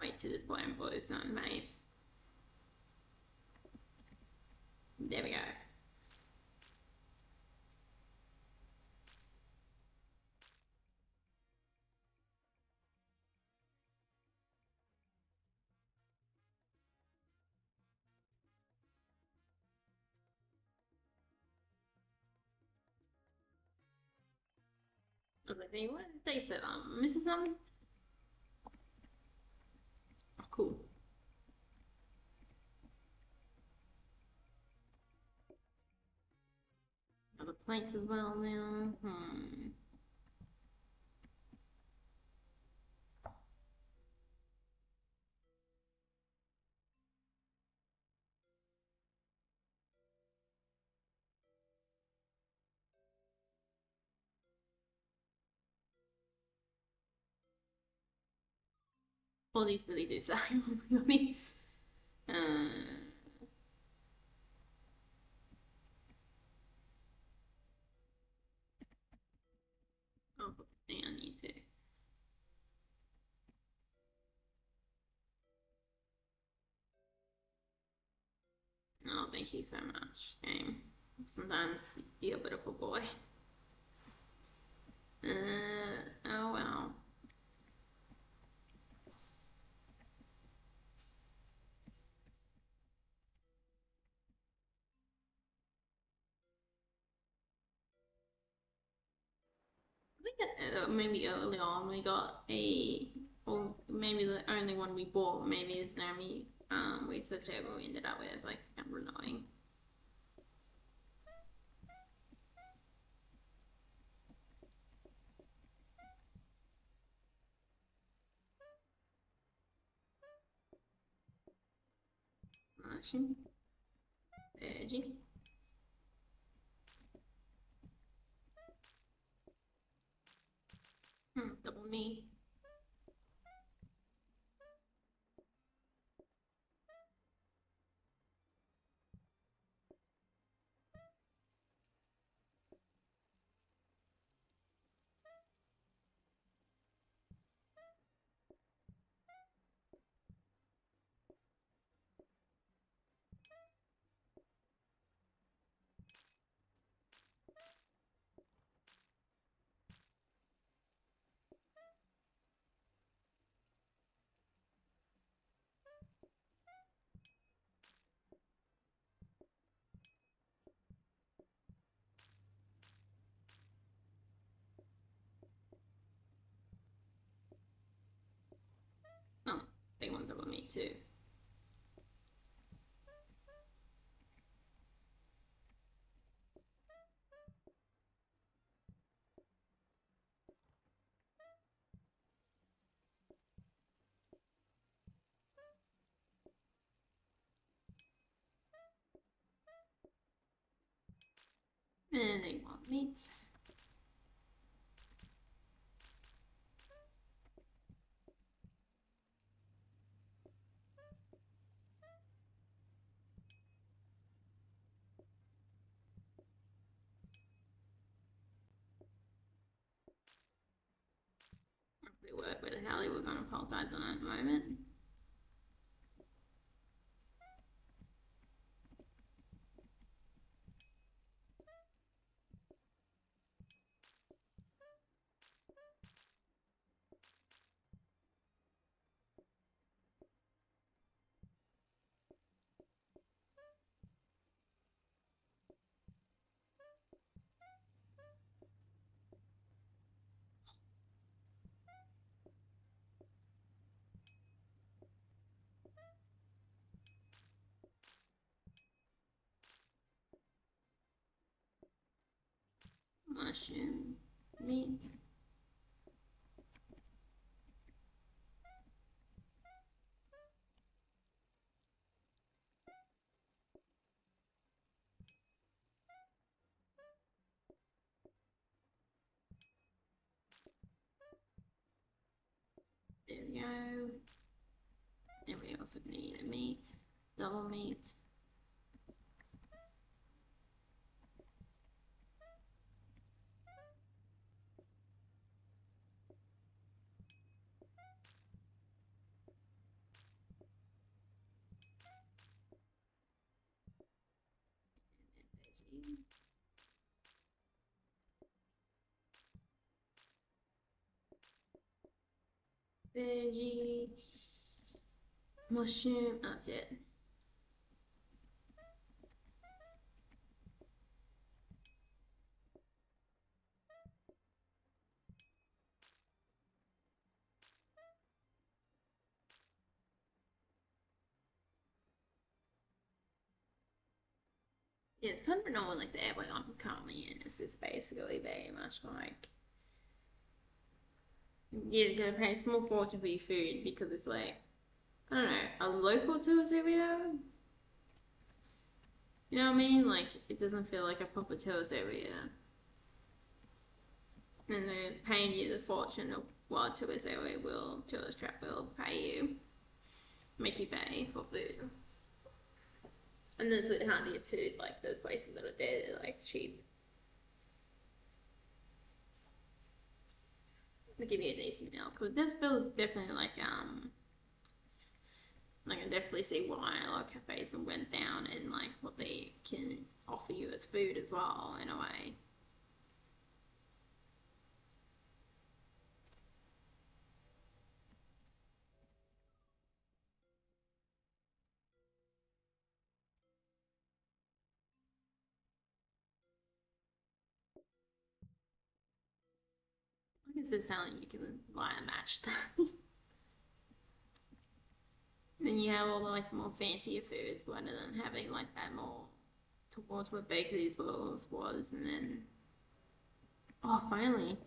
wait till this blend boil's done, mate. There we go. I was like, hey, what? They said, missing something? Oh, cool. Other plates as well now. All these really do say yummy. I'll put the thing on you too. Oh, thank you so much, game. Sometimes you're a beautiful boy. Oh well. I think that maybe early on we got or maybe the only one we bought, maybe is Naomi, with the table we ended up with, like, it's kind of annoying. Action. Edgy. Double me. Oh, they want double me too. And they want meat. They work with Hallie, we're going to apologise on that moment. Mushroom meat. There we go. And we also need a meat, double meat. veggie, mushroom, that's it. Yeah, it's kind of annoying, like the airway I'm currently in. It's just basically very much like you're gonna pay a small fortune for your food because it's like I don't know, a local tourist area. You know what I mean? Like it doesn't feel like a proper tourist area, and they're paying you the fortune of what a tourist area will, tourist trap will pay you, make you pay for food. And then it's hard to get to like those places that are there, they're like cheap. They give you a decent meal because it does feel definitely like I can definitely see why a lot of cafes have went down and like what they can offer you as food as well in a way. I guess it's something you can buy and match that. Then you have all the like more fancier foods rather than having like that more towards what bakeries was and then oh finally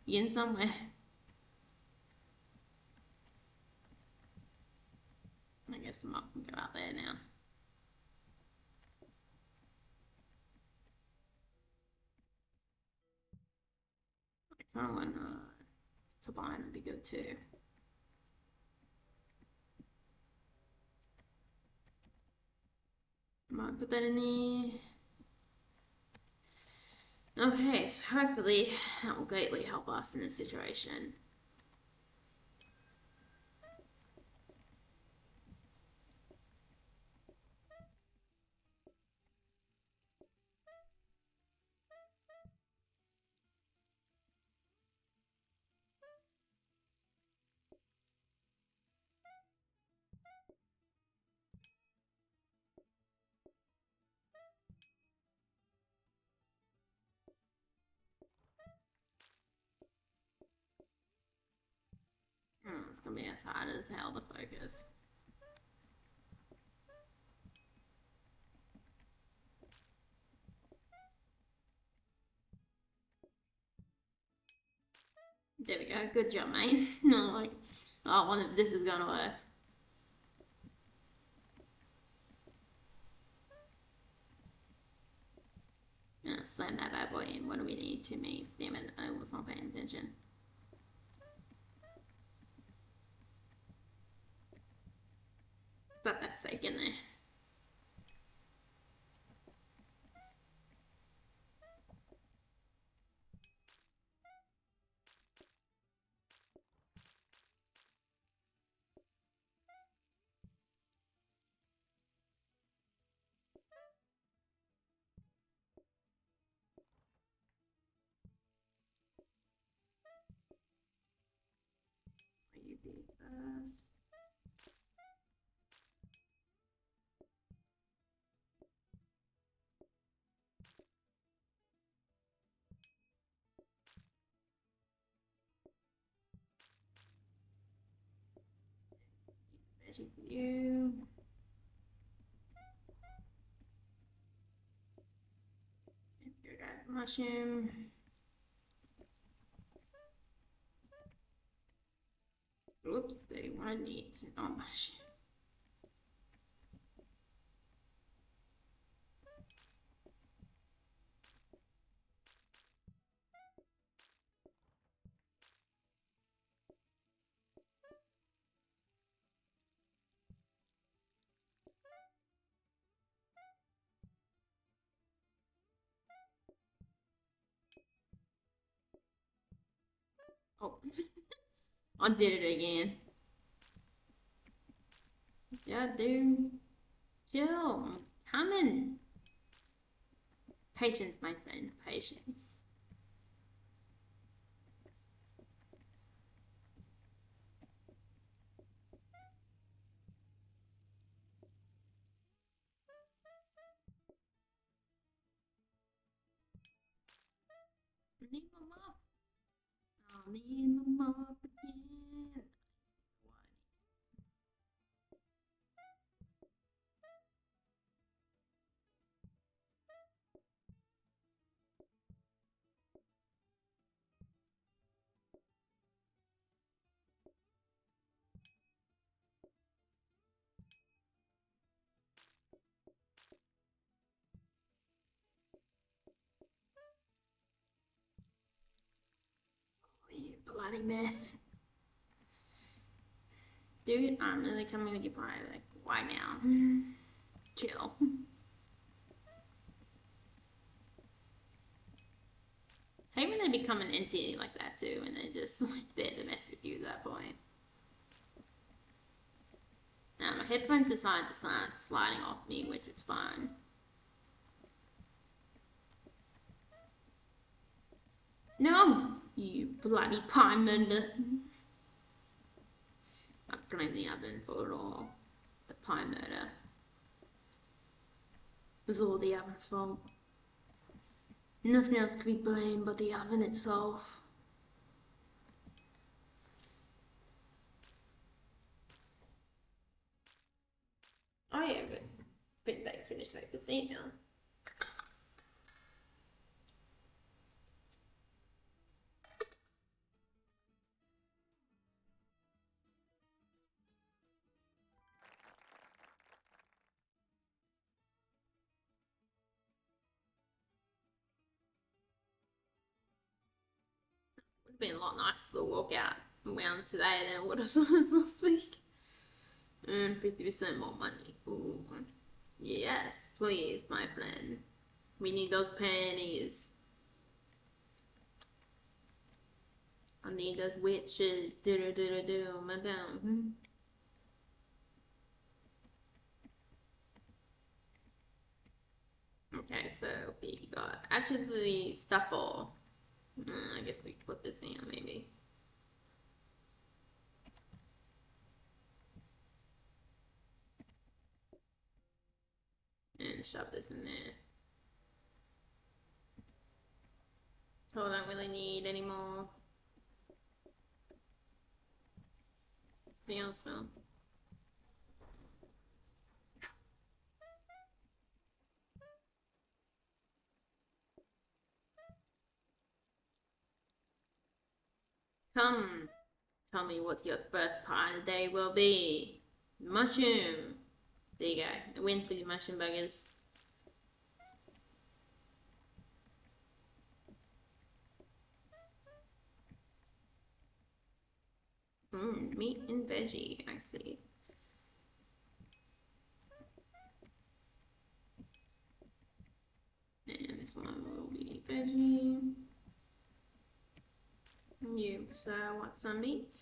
you're in somewhere. I guess I'm up and go out there now. I kinda want combine would be good too. I might put that in there. Okay, so hopefully that will greatly help us in this situation. It's gonna be as hard as hell to focus. There we go. Good job, mate. No, like, oh, one of this is gonna work. Slam that bad boy in. What do we need? 2 minutes. Damn it, I was not paying attention. Put that steak in there. You do first. Veggie for you. Here, got mushroom. Oops, they want meat, not mushroom. Oh, I did it again. Yeah, dude. Chill. I'm coming. Patience, my friend. Patience. Clean them up again. You bloody mess. Dude, I'm really coming with your pie. Like, why now? Chill. Hate when they become an entity like that too, and they just like there to mess with you at that point. Now my headphones decided to start sliding off me, which is fine. No, you bloody pie mender. I blame the oven for it all. The pie murder. It's all the oven's fault. Nothing else could be blamed but the oven itself. Oh yeah, but they finished like the thing now. Would have been a lot nicer to walk out around today than it would have last week. 50% more money. Ooh. Yes, please, my friend. We need those pennies. I need those witches. Do, madam. Okay, so we got actually stuffle. I guess we can put this in maybe. And shove this in there. So I don't really need any more. Anything else though? Come, tell me what your first pie of the day will be. Mushroom. There you go. A win for the mushroom buggers. Meat and veggie, I see. And this one will be veggie. You want some meat?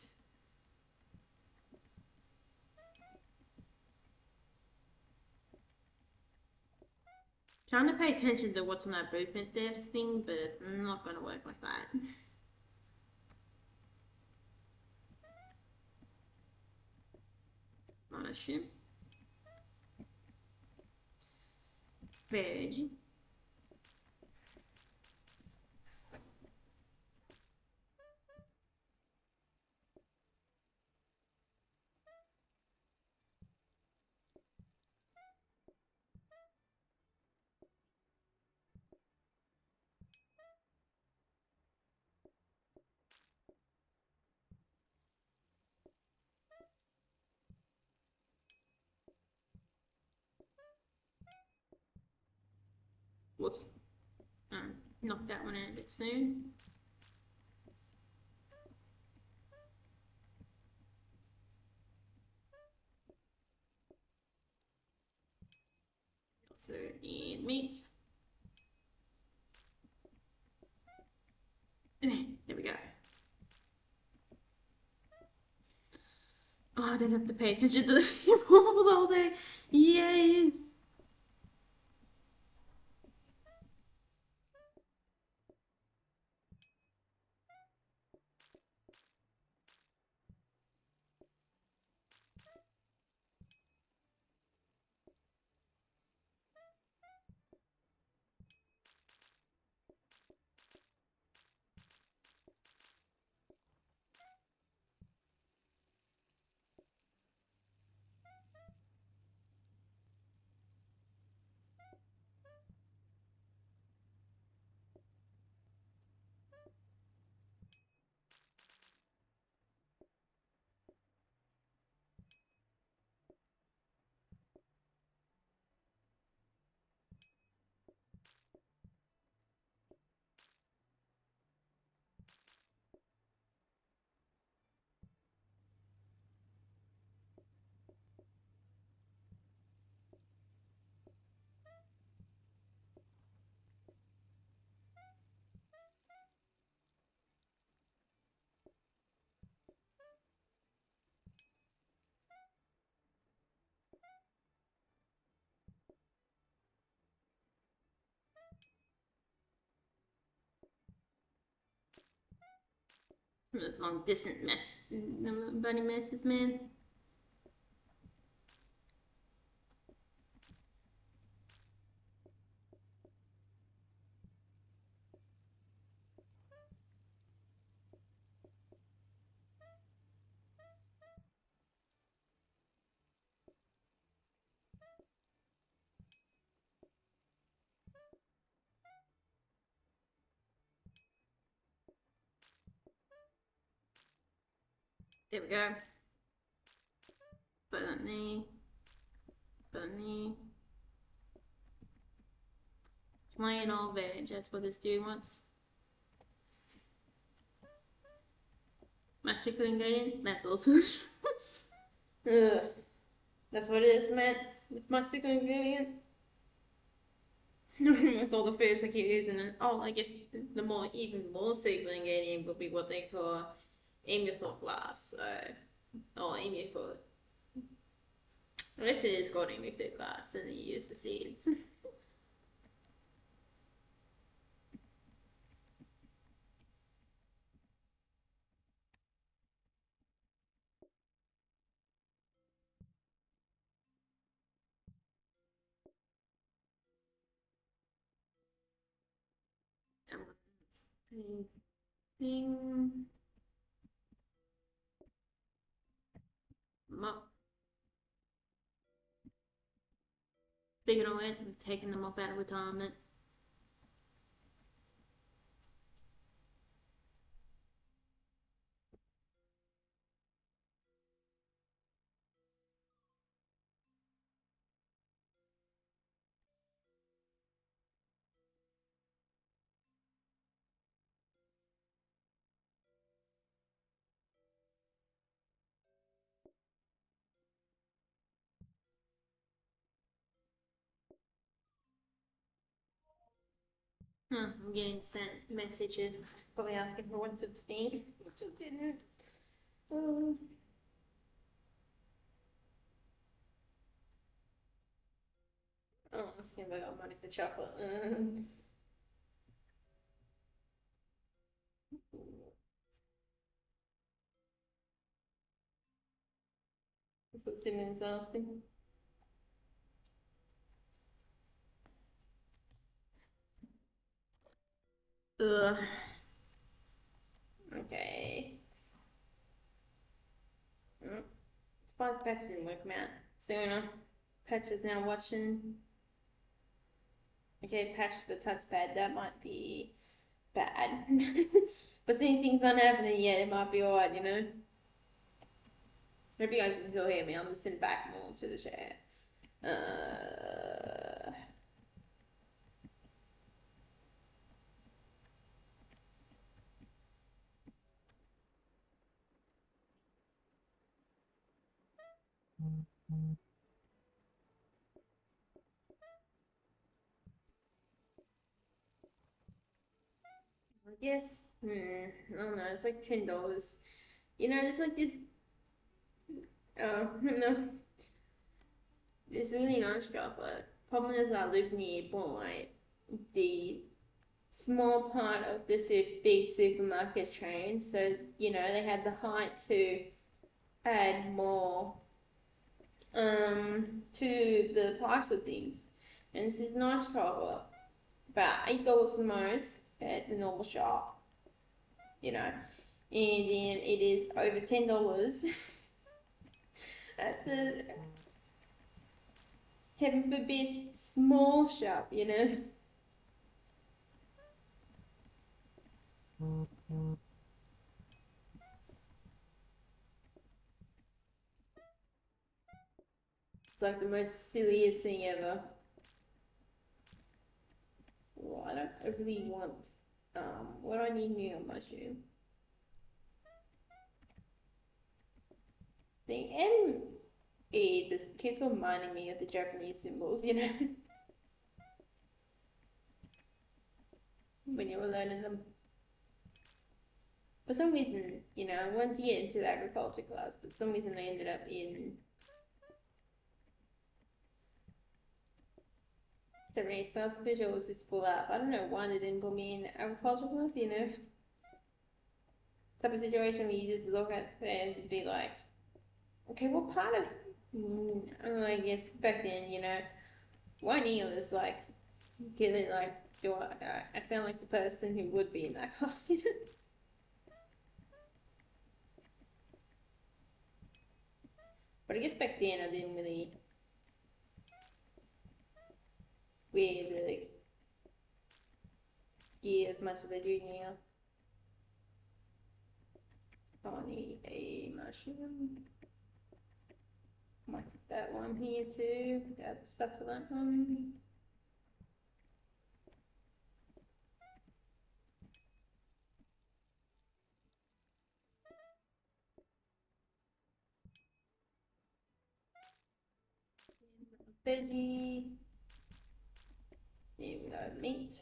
Trying to pay attention to what's on that movement desk thing, but it's not going to work like that. Mushroom. Veg. Whoops. Knocked that one in a bit soon. Also need meat. There we go. Oh, I don't have to pay attention to the people all day. Yay! Some of those long distance bunny messes, man. There we go. Bunny. Bunny. Plain old veg. That's what this dude wants. My secret ingredient? That's awesome. Ugh. That's what it is, man. It's my secret ingredient. With all the foods I keep using it. Oh, I guess the even more secret ingredient would be what they call emu foot glass. So, or emu foot. I guess it is called emu foot glass, and you use the seeds. Thing. Speaking of which, I'm taking them off out of retirement. I'm getting sent messages, probably asking for what's a thing, which I didn't. Oh, asking if I got money for chocolate. That's what Simon's asking. Ugh. Okay. Spike Patch didn't work him out. Sooner. Patch is now watching. Okay, Patch the touchpad. That might be bad. But seeing things aren't happening yet, it might be alright, you know? Hope you guys can still hear me. I'm just sitting back more to the chair. I guess, I don't know, it's like $10. You know, there's like this, no, this really nice chocolate. Problem is I live nearby the small part of the big supermarket chain, so, you know, they had the height to add more, to the price of things. And this is nice chocolate, about $8 the most at the normal shop, you know, and then it is over $10 at the heaven forbid small shop, you know. It's like the most silliest thing ever. Well, I don't really want, what do I need new mushroom? Thing, and this keeps reminding me of the Japanese symbols, you know, when you were learning them. For some reason, you know, I wanted to get into agriculture class, but for some reason I ended up in the race class. Pretty sure it was just full up. I don't know why they didn't put me in agriculture class, you know. type of situation where you just look at it and just be like, okay, what part of, I guess back then, one year was like, getting like, I sound like the person who would be in that class. But I guess back then I didn't really wear the gear as much as I do now. I need a mushroom. Might put that one here too. Got stuff for that one. Veggie. Here we go, meat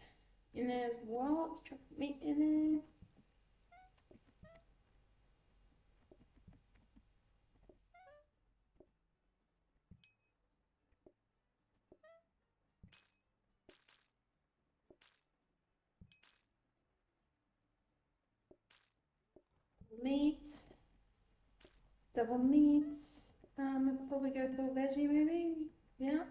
in there as well. Chocolate meat in there. Meat. Double meat. I'll probably go for veggie maybe. Yeah.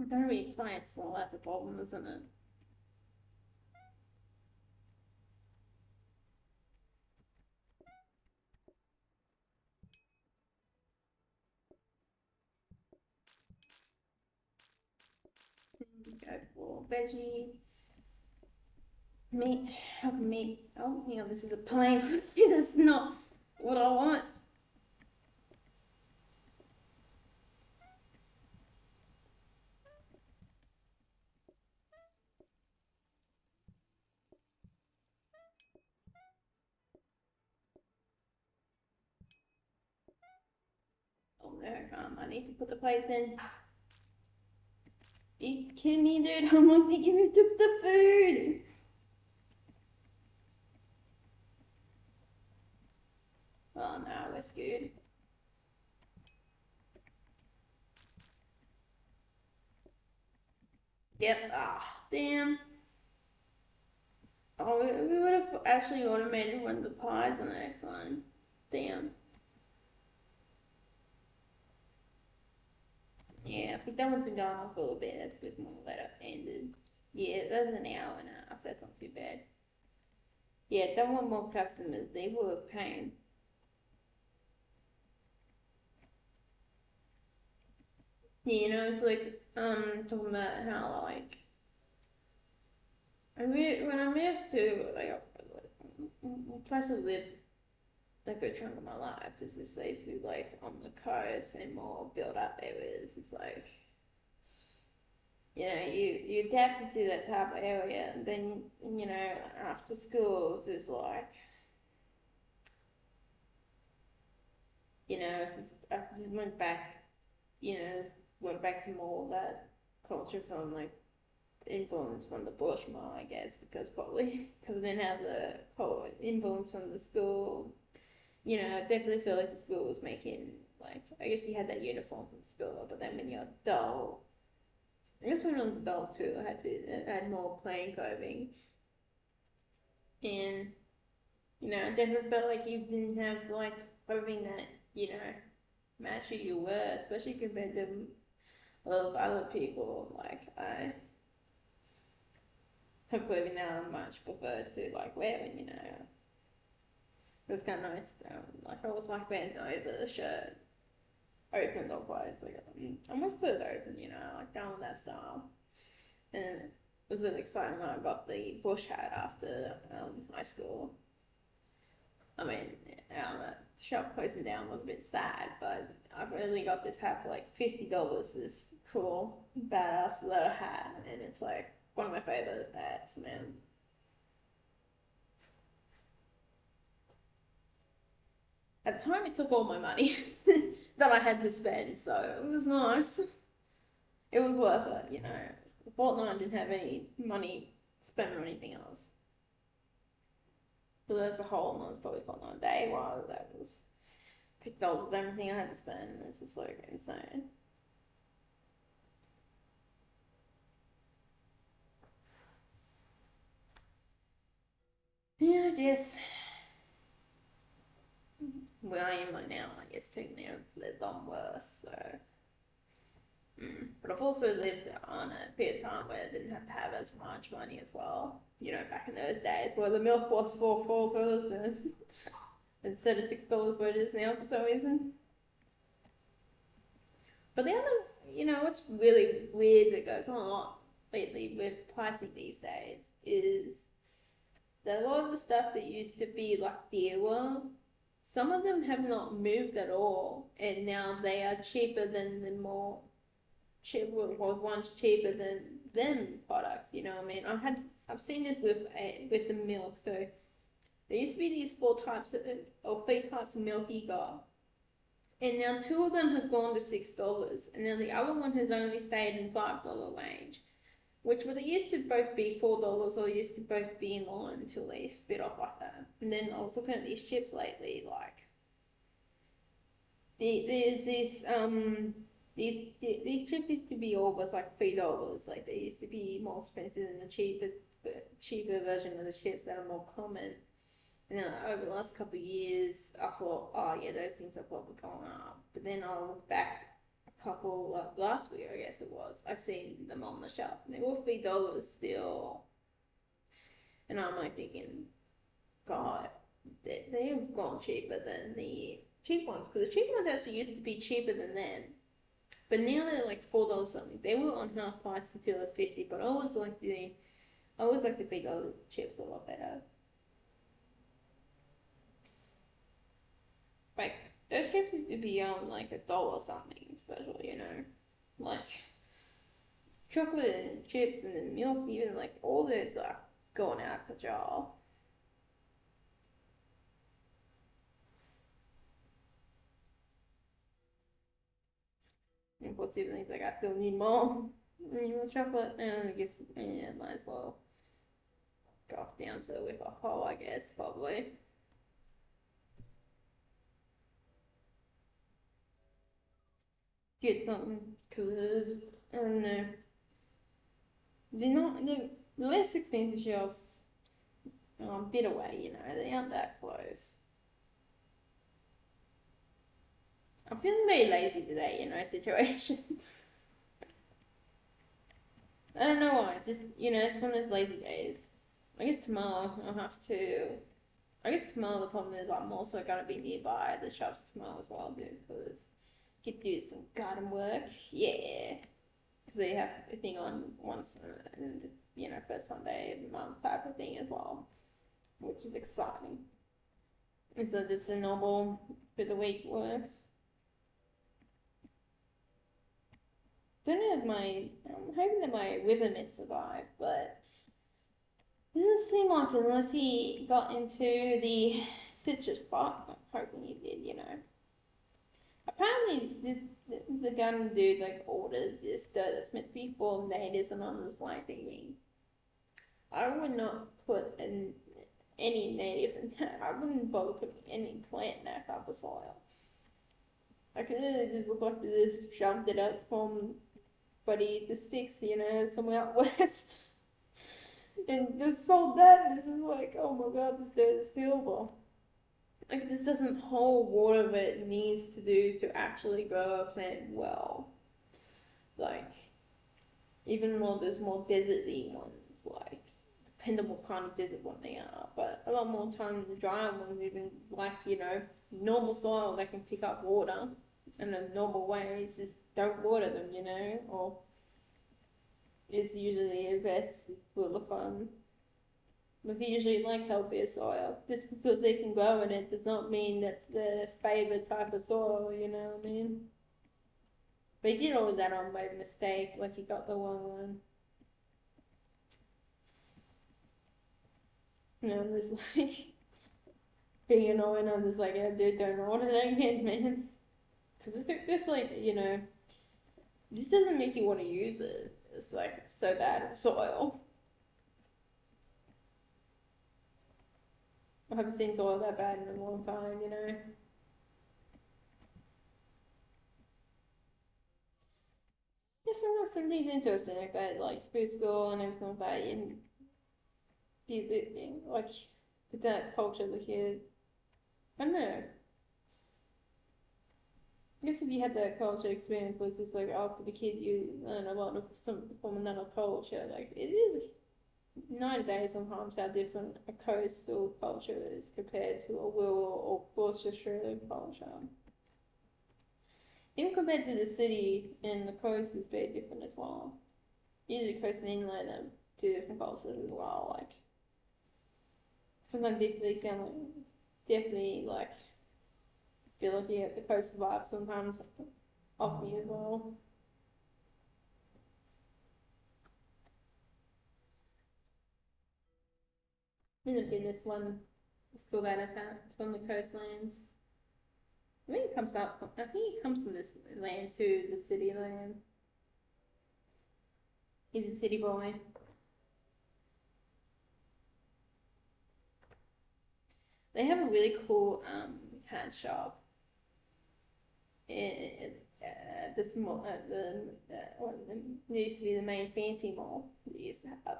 I don't really plants. Well, that's a problem, isn't it? Go for veggie. Meat. How can meat? Oh, yeah, this is a plain plate. That's not what I want. Oh no, I need to put the plates in. Are you kidding me, dude? I'm like thinking who took the food. Oh no, we're screwed. Yep. Ah, damn. Oh, we would have actually automated one of the pies on the next one. Damn. Yeah, I think that one's been going on for a little bit. That's because more later ended. Yeah, that was an hour and a half. That's not too bad. Yeah, don't want more customers. They were a pain. Yeah, it's like talking about how like when I moved to like a place I lived like a chunk of my life is this basically like on the coast and more built up areas. It's like you adapted to that type of area, and then after schools is like it's just, I just went back, went back to more of that culture from like influence from the bush more, I guess, because probably because I didn't have the influence from the school. I definitely feel like the school was making like I guess you had that uniform from the school, but then when you're adult, I guess when I was adult too, I had more plain clothing, and I definitely felt like you didn't have like clothing that match who you were, especially compared to a lot of other people. Like I have clothing that I much prefer to like wearing. It was kind of nice. Like I was like bent over the shirt, open or closed. Like I almost put it open. I like down with that style. And it was really exciting when I got the bush hat after high school. I mean, the shop closing down was a bit sad, but I really got this hat for like $50. This cool, badass leather hat, and it's like one of my favorite hats, man. At the time, it took all my money that I had to spend, so it was nice. It was worth it, The fortnight didn't have any money spent on anything else. So that's a whole nother story for another day. Wow, that was $50 everything I had to spend. It's just like insane. Yeah, I guess where I am right now, I guess technically I've lived on worse, so. But I've also lived on a period of time where I didn't have to have as much money as well. You know, back in those days where the milk was for $4 and instead of $6 what it is now for some reason. But the other, what's really weird that goes on a lot lately with pricing these days is that a lot of the stuff that used to be like dearer, some of them have not moved at all, and now they are cheaper than the more cheap was once cheaper than them products. You know what I mean? I've seen this with the milk. So there used to be these four types of, or three types of milk you got, and now two of them have gone to $6, and then the other one has only stayed in $5 range. Which were they used to both be $4, or used to both be in line until they spit off like that. And then I was looking at these chips lately, like there's this these chips used to be always like $3. Like they used to be more expensive than the cheaper version of the chips that are more common. And then over the last couple of years, I thought, oh yeah, those things are probably going up. But then I look back a couple like last week, I guess it was. I seen them on the shelf, and they were $3 still. And I'm like thinking, God, they have gone cheaper than the cheap ones, because the cheap ones actually used to be cheaper than them. But now they're like $4 something. They were on half price until it was 50. But I always like the $3 chips a lot better. Like those chips used to be on like $1 something special, like chocolate and chips and the milk, even like all those are going out of control. And of course, even like I still need more, chocolate, and I guess yeah, might as well go off down to with a whole, I guess probably. Get something because I don't know. They're not the less expensive shops are a bit away. They aren't that close. I'm feeling very lazy today. Situation. I don't know why. Just it's one of those lazy days. I guess tomorrow I'll have to. I guess tomorrow the problem is I'm also gonna be nearby the shops tomorrow as well, dude, because get to do some garden work. Yeah, because they have a thing on once, and first Sunday of the month type of thing as well, which is exciting. And so just the normal for the week works. Don't know if I'm hoping that my river might survive, but it doesn't seem like it unless he got into the citrus pot. I'm hoping he did. Apparently, the gun dude like ordered this dirt that's meant to be for natives, and I'm just like thinking, I would not put any native in that. I wouldn't bother putting any plant in that type of soil. I could just look like this shoved it up from Buddy the Sticks, somewhere out west. And just sold that, and this is like, oh my god, this dirt is silver. Like, this doesn't hold water that it needs to do to actually grow a plant well. Like, even more, there's more deserty ones, like, depending what kind of desert one they are. But a lot more time the dry ones, even like, normal soil, they can pick up water in a normal way. It's just don't water them, or it's usually the best rule of thumb. It's usually like healthier soil. Just because they can grow in it does not mean that's the favourite type of soil, you know what I mean? But he did all that on by mistake, like he got the wrong one. It was like being annoying. I'm just like, yeah, dude, don't order that again, man. Because this, like, this doesn't make you want to use it. It's like so bad soil. I haven't seen soil that bad in a long time. Yeah, some things interesting like that, like food school and everything like that, and like with that culture, the kid. I don't know. I guess if you had that culture experience where it's just like, oh, for the kid, you learn a lot of some from another culture. Like, it is night and day sometimes how different a coastal culture is compared to a rural or Australian culture. Even compared to the city and the coast is very different as well. Usually coast and inland are two different cultures as well. Like, sometimes definitely sound like, definitely like, feel like you get the coast vibe sometimes off me as well. In the business one school that I found from the coastlands. I think it comes up. I think it comes from this land too, the city land. He's a city boy. They have a really cool hat shop. In the small, what used to be the main fancy mall they used to have,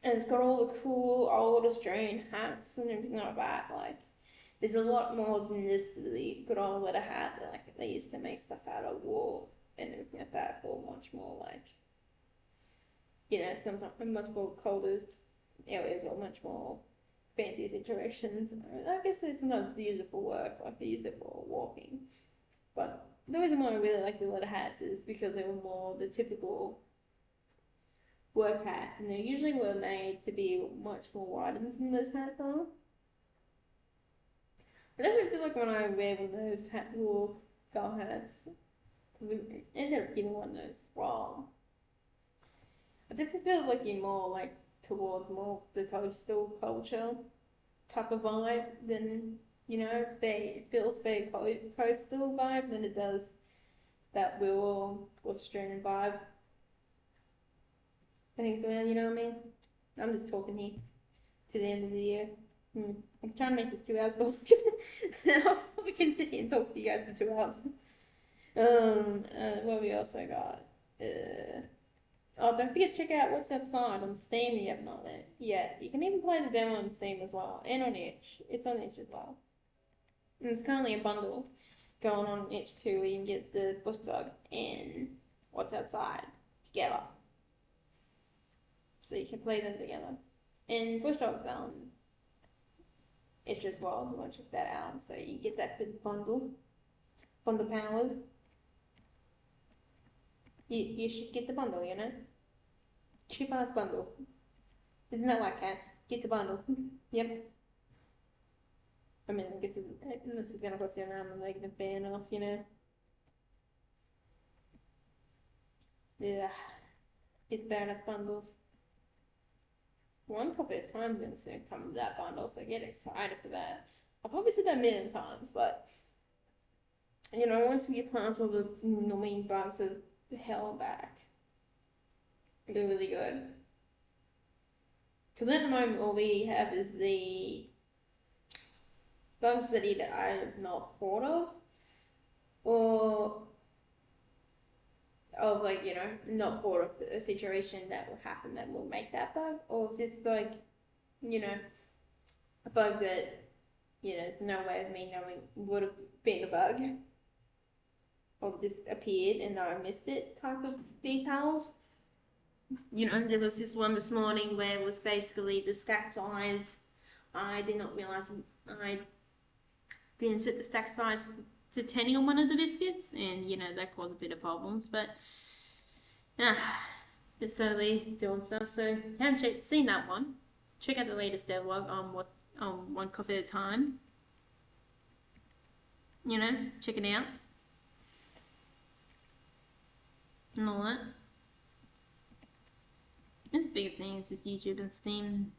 and it's got all the cool old Australian hats and everything like that. Like, there's a lot more than just the good old leather hat. Like, they used to make stuff out of wool and everything like that, or much more like, sometimes much more colder areas or much more fancy situations. I guess they sometimes use it for work, like they use it for walking. But the reason why I really like the leather hats is because they were more the typical work hat, and they usually were made to be much more wider than some of those hats are. I definitely feel like when I wear one of those wool skull hats, because we ended up getting one of those from, I definitely feel like you're more like towards more the coastal culture type of vibe than, it feels very coastal vibe than it does that rural Australian vibe. I think so, you know what I mean? I'm just talking here to the end of the year. I'm trying to make this 2 hours, but we can sit here and talk to you guys for 2 hours. What we also got? Don't forget to check out What's Outside on Steam if you have not yet. You can even play the demo on Steam as well, and on Itch. It's on Itch as well. And there's currently a bundle going on Itch too, where you can get the Bush Dog and What's Outside together. So you can play them together. And Bush Dog's Itch as well, if you want to check that out. So you get that for the bundle. Bundle powers. You should get the bundle, Cheap ass bundle. Isn't that like cats? Get the bundle. Yep. I mean, I guess this is gonna cost you an arm and leg and fan off, Yeah. Get the badass bundles. One couple of times going to come with that bundle, so get excited for that. I've probably said that a million times, but once we get past all the annoying bugs of hell back, it'll be really good. Because at the moment, all we have is the bugs that either I've not thought of, or like, not thought of a situation that will happen that will make that bug, or it's just like, a bug that, there's no way of me knowing would have been a bug, or just appeared and I missed it type of details. There was this one this morning where it was basically the stack size. I did not realise I didn't set the stack size to 10 on one of the biscuits, and that caused a bit of problems, but just slowly doing stuff. So if you haven't seen that one, check out the latest devlog on One Coffee at a Time. Check it out and all that. This biggest thing is just YouTube and Steam.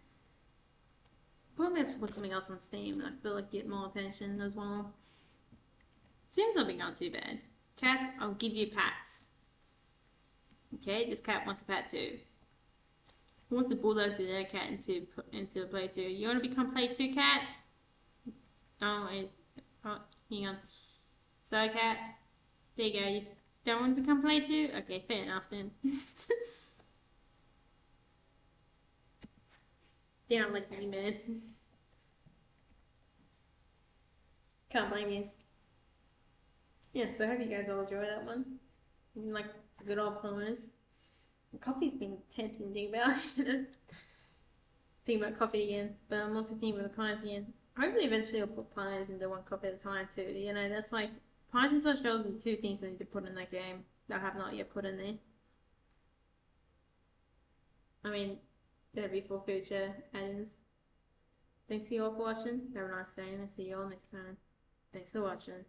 Probably have to put something else on Steam. I feel like get more attention as well. Seems not been going too bad. Cats, I'll give you pats. Okay, this cat wants a pat too. Who wants to bulldoze their cat into a play 2? You want to become play 2 cat? Oh, wait. Oh, hang on. Sorry, cat. There you go. You don't want to become play 2? Okay, fair enough then. They don't like me, man. Can't blame you. Yeah, so I hope you guys all enjoy that one. Like the good old pies. Coffee's been tempting to think about. Think about coffee again, but I'm also thinking about the pies again. Hopefully, eventually, I'll put pies into one coffee at a time too. You know, that's like pies and soft shells are the two things I need to put in that game that I have not yet put in there. I mean, that'd be for future add-ins. Thanks to you all for watching. Have a nice day, and I'll see you all next time. Thanks for watching.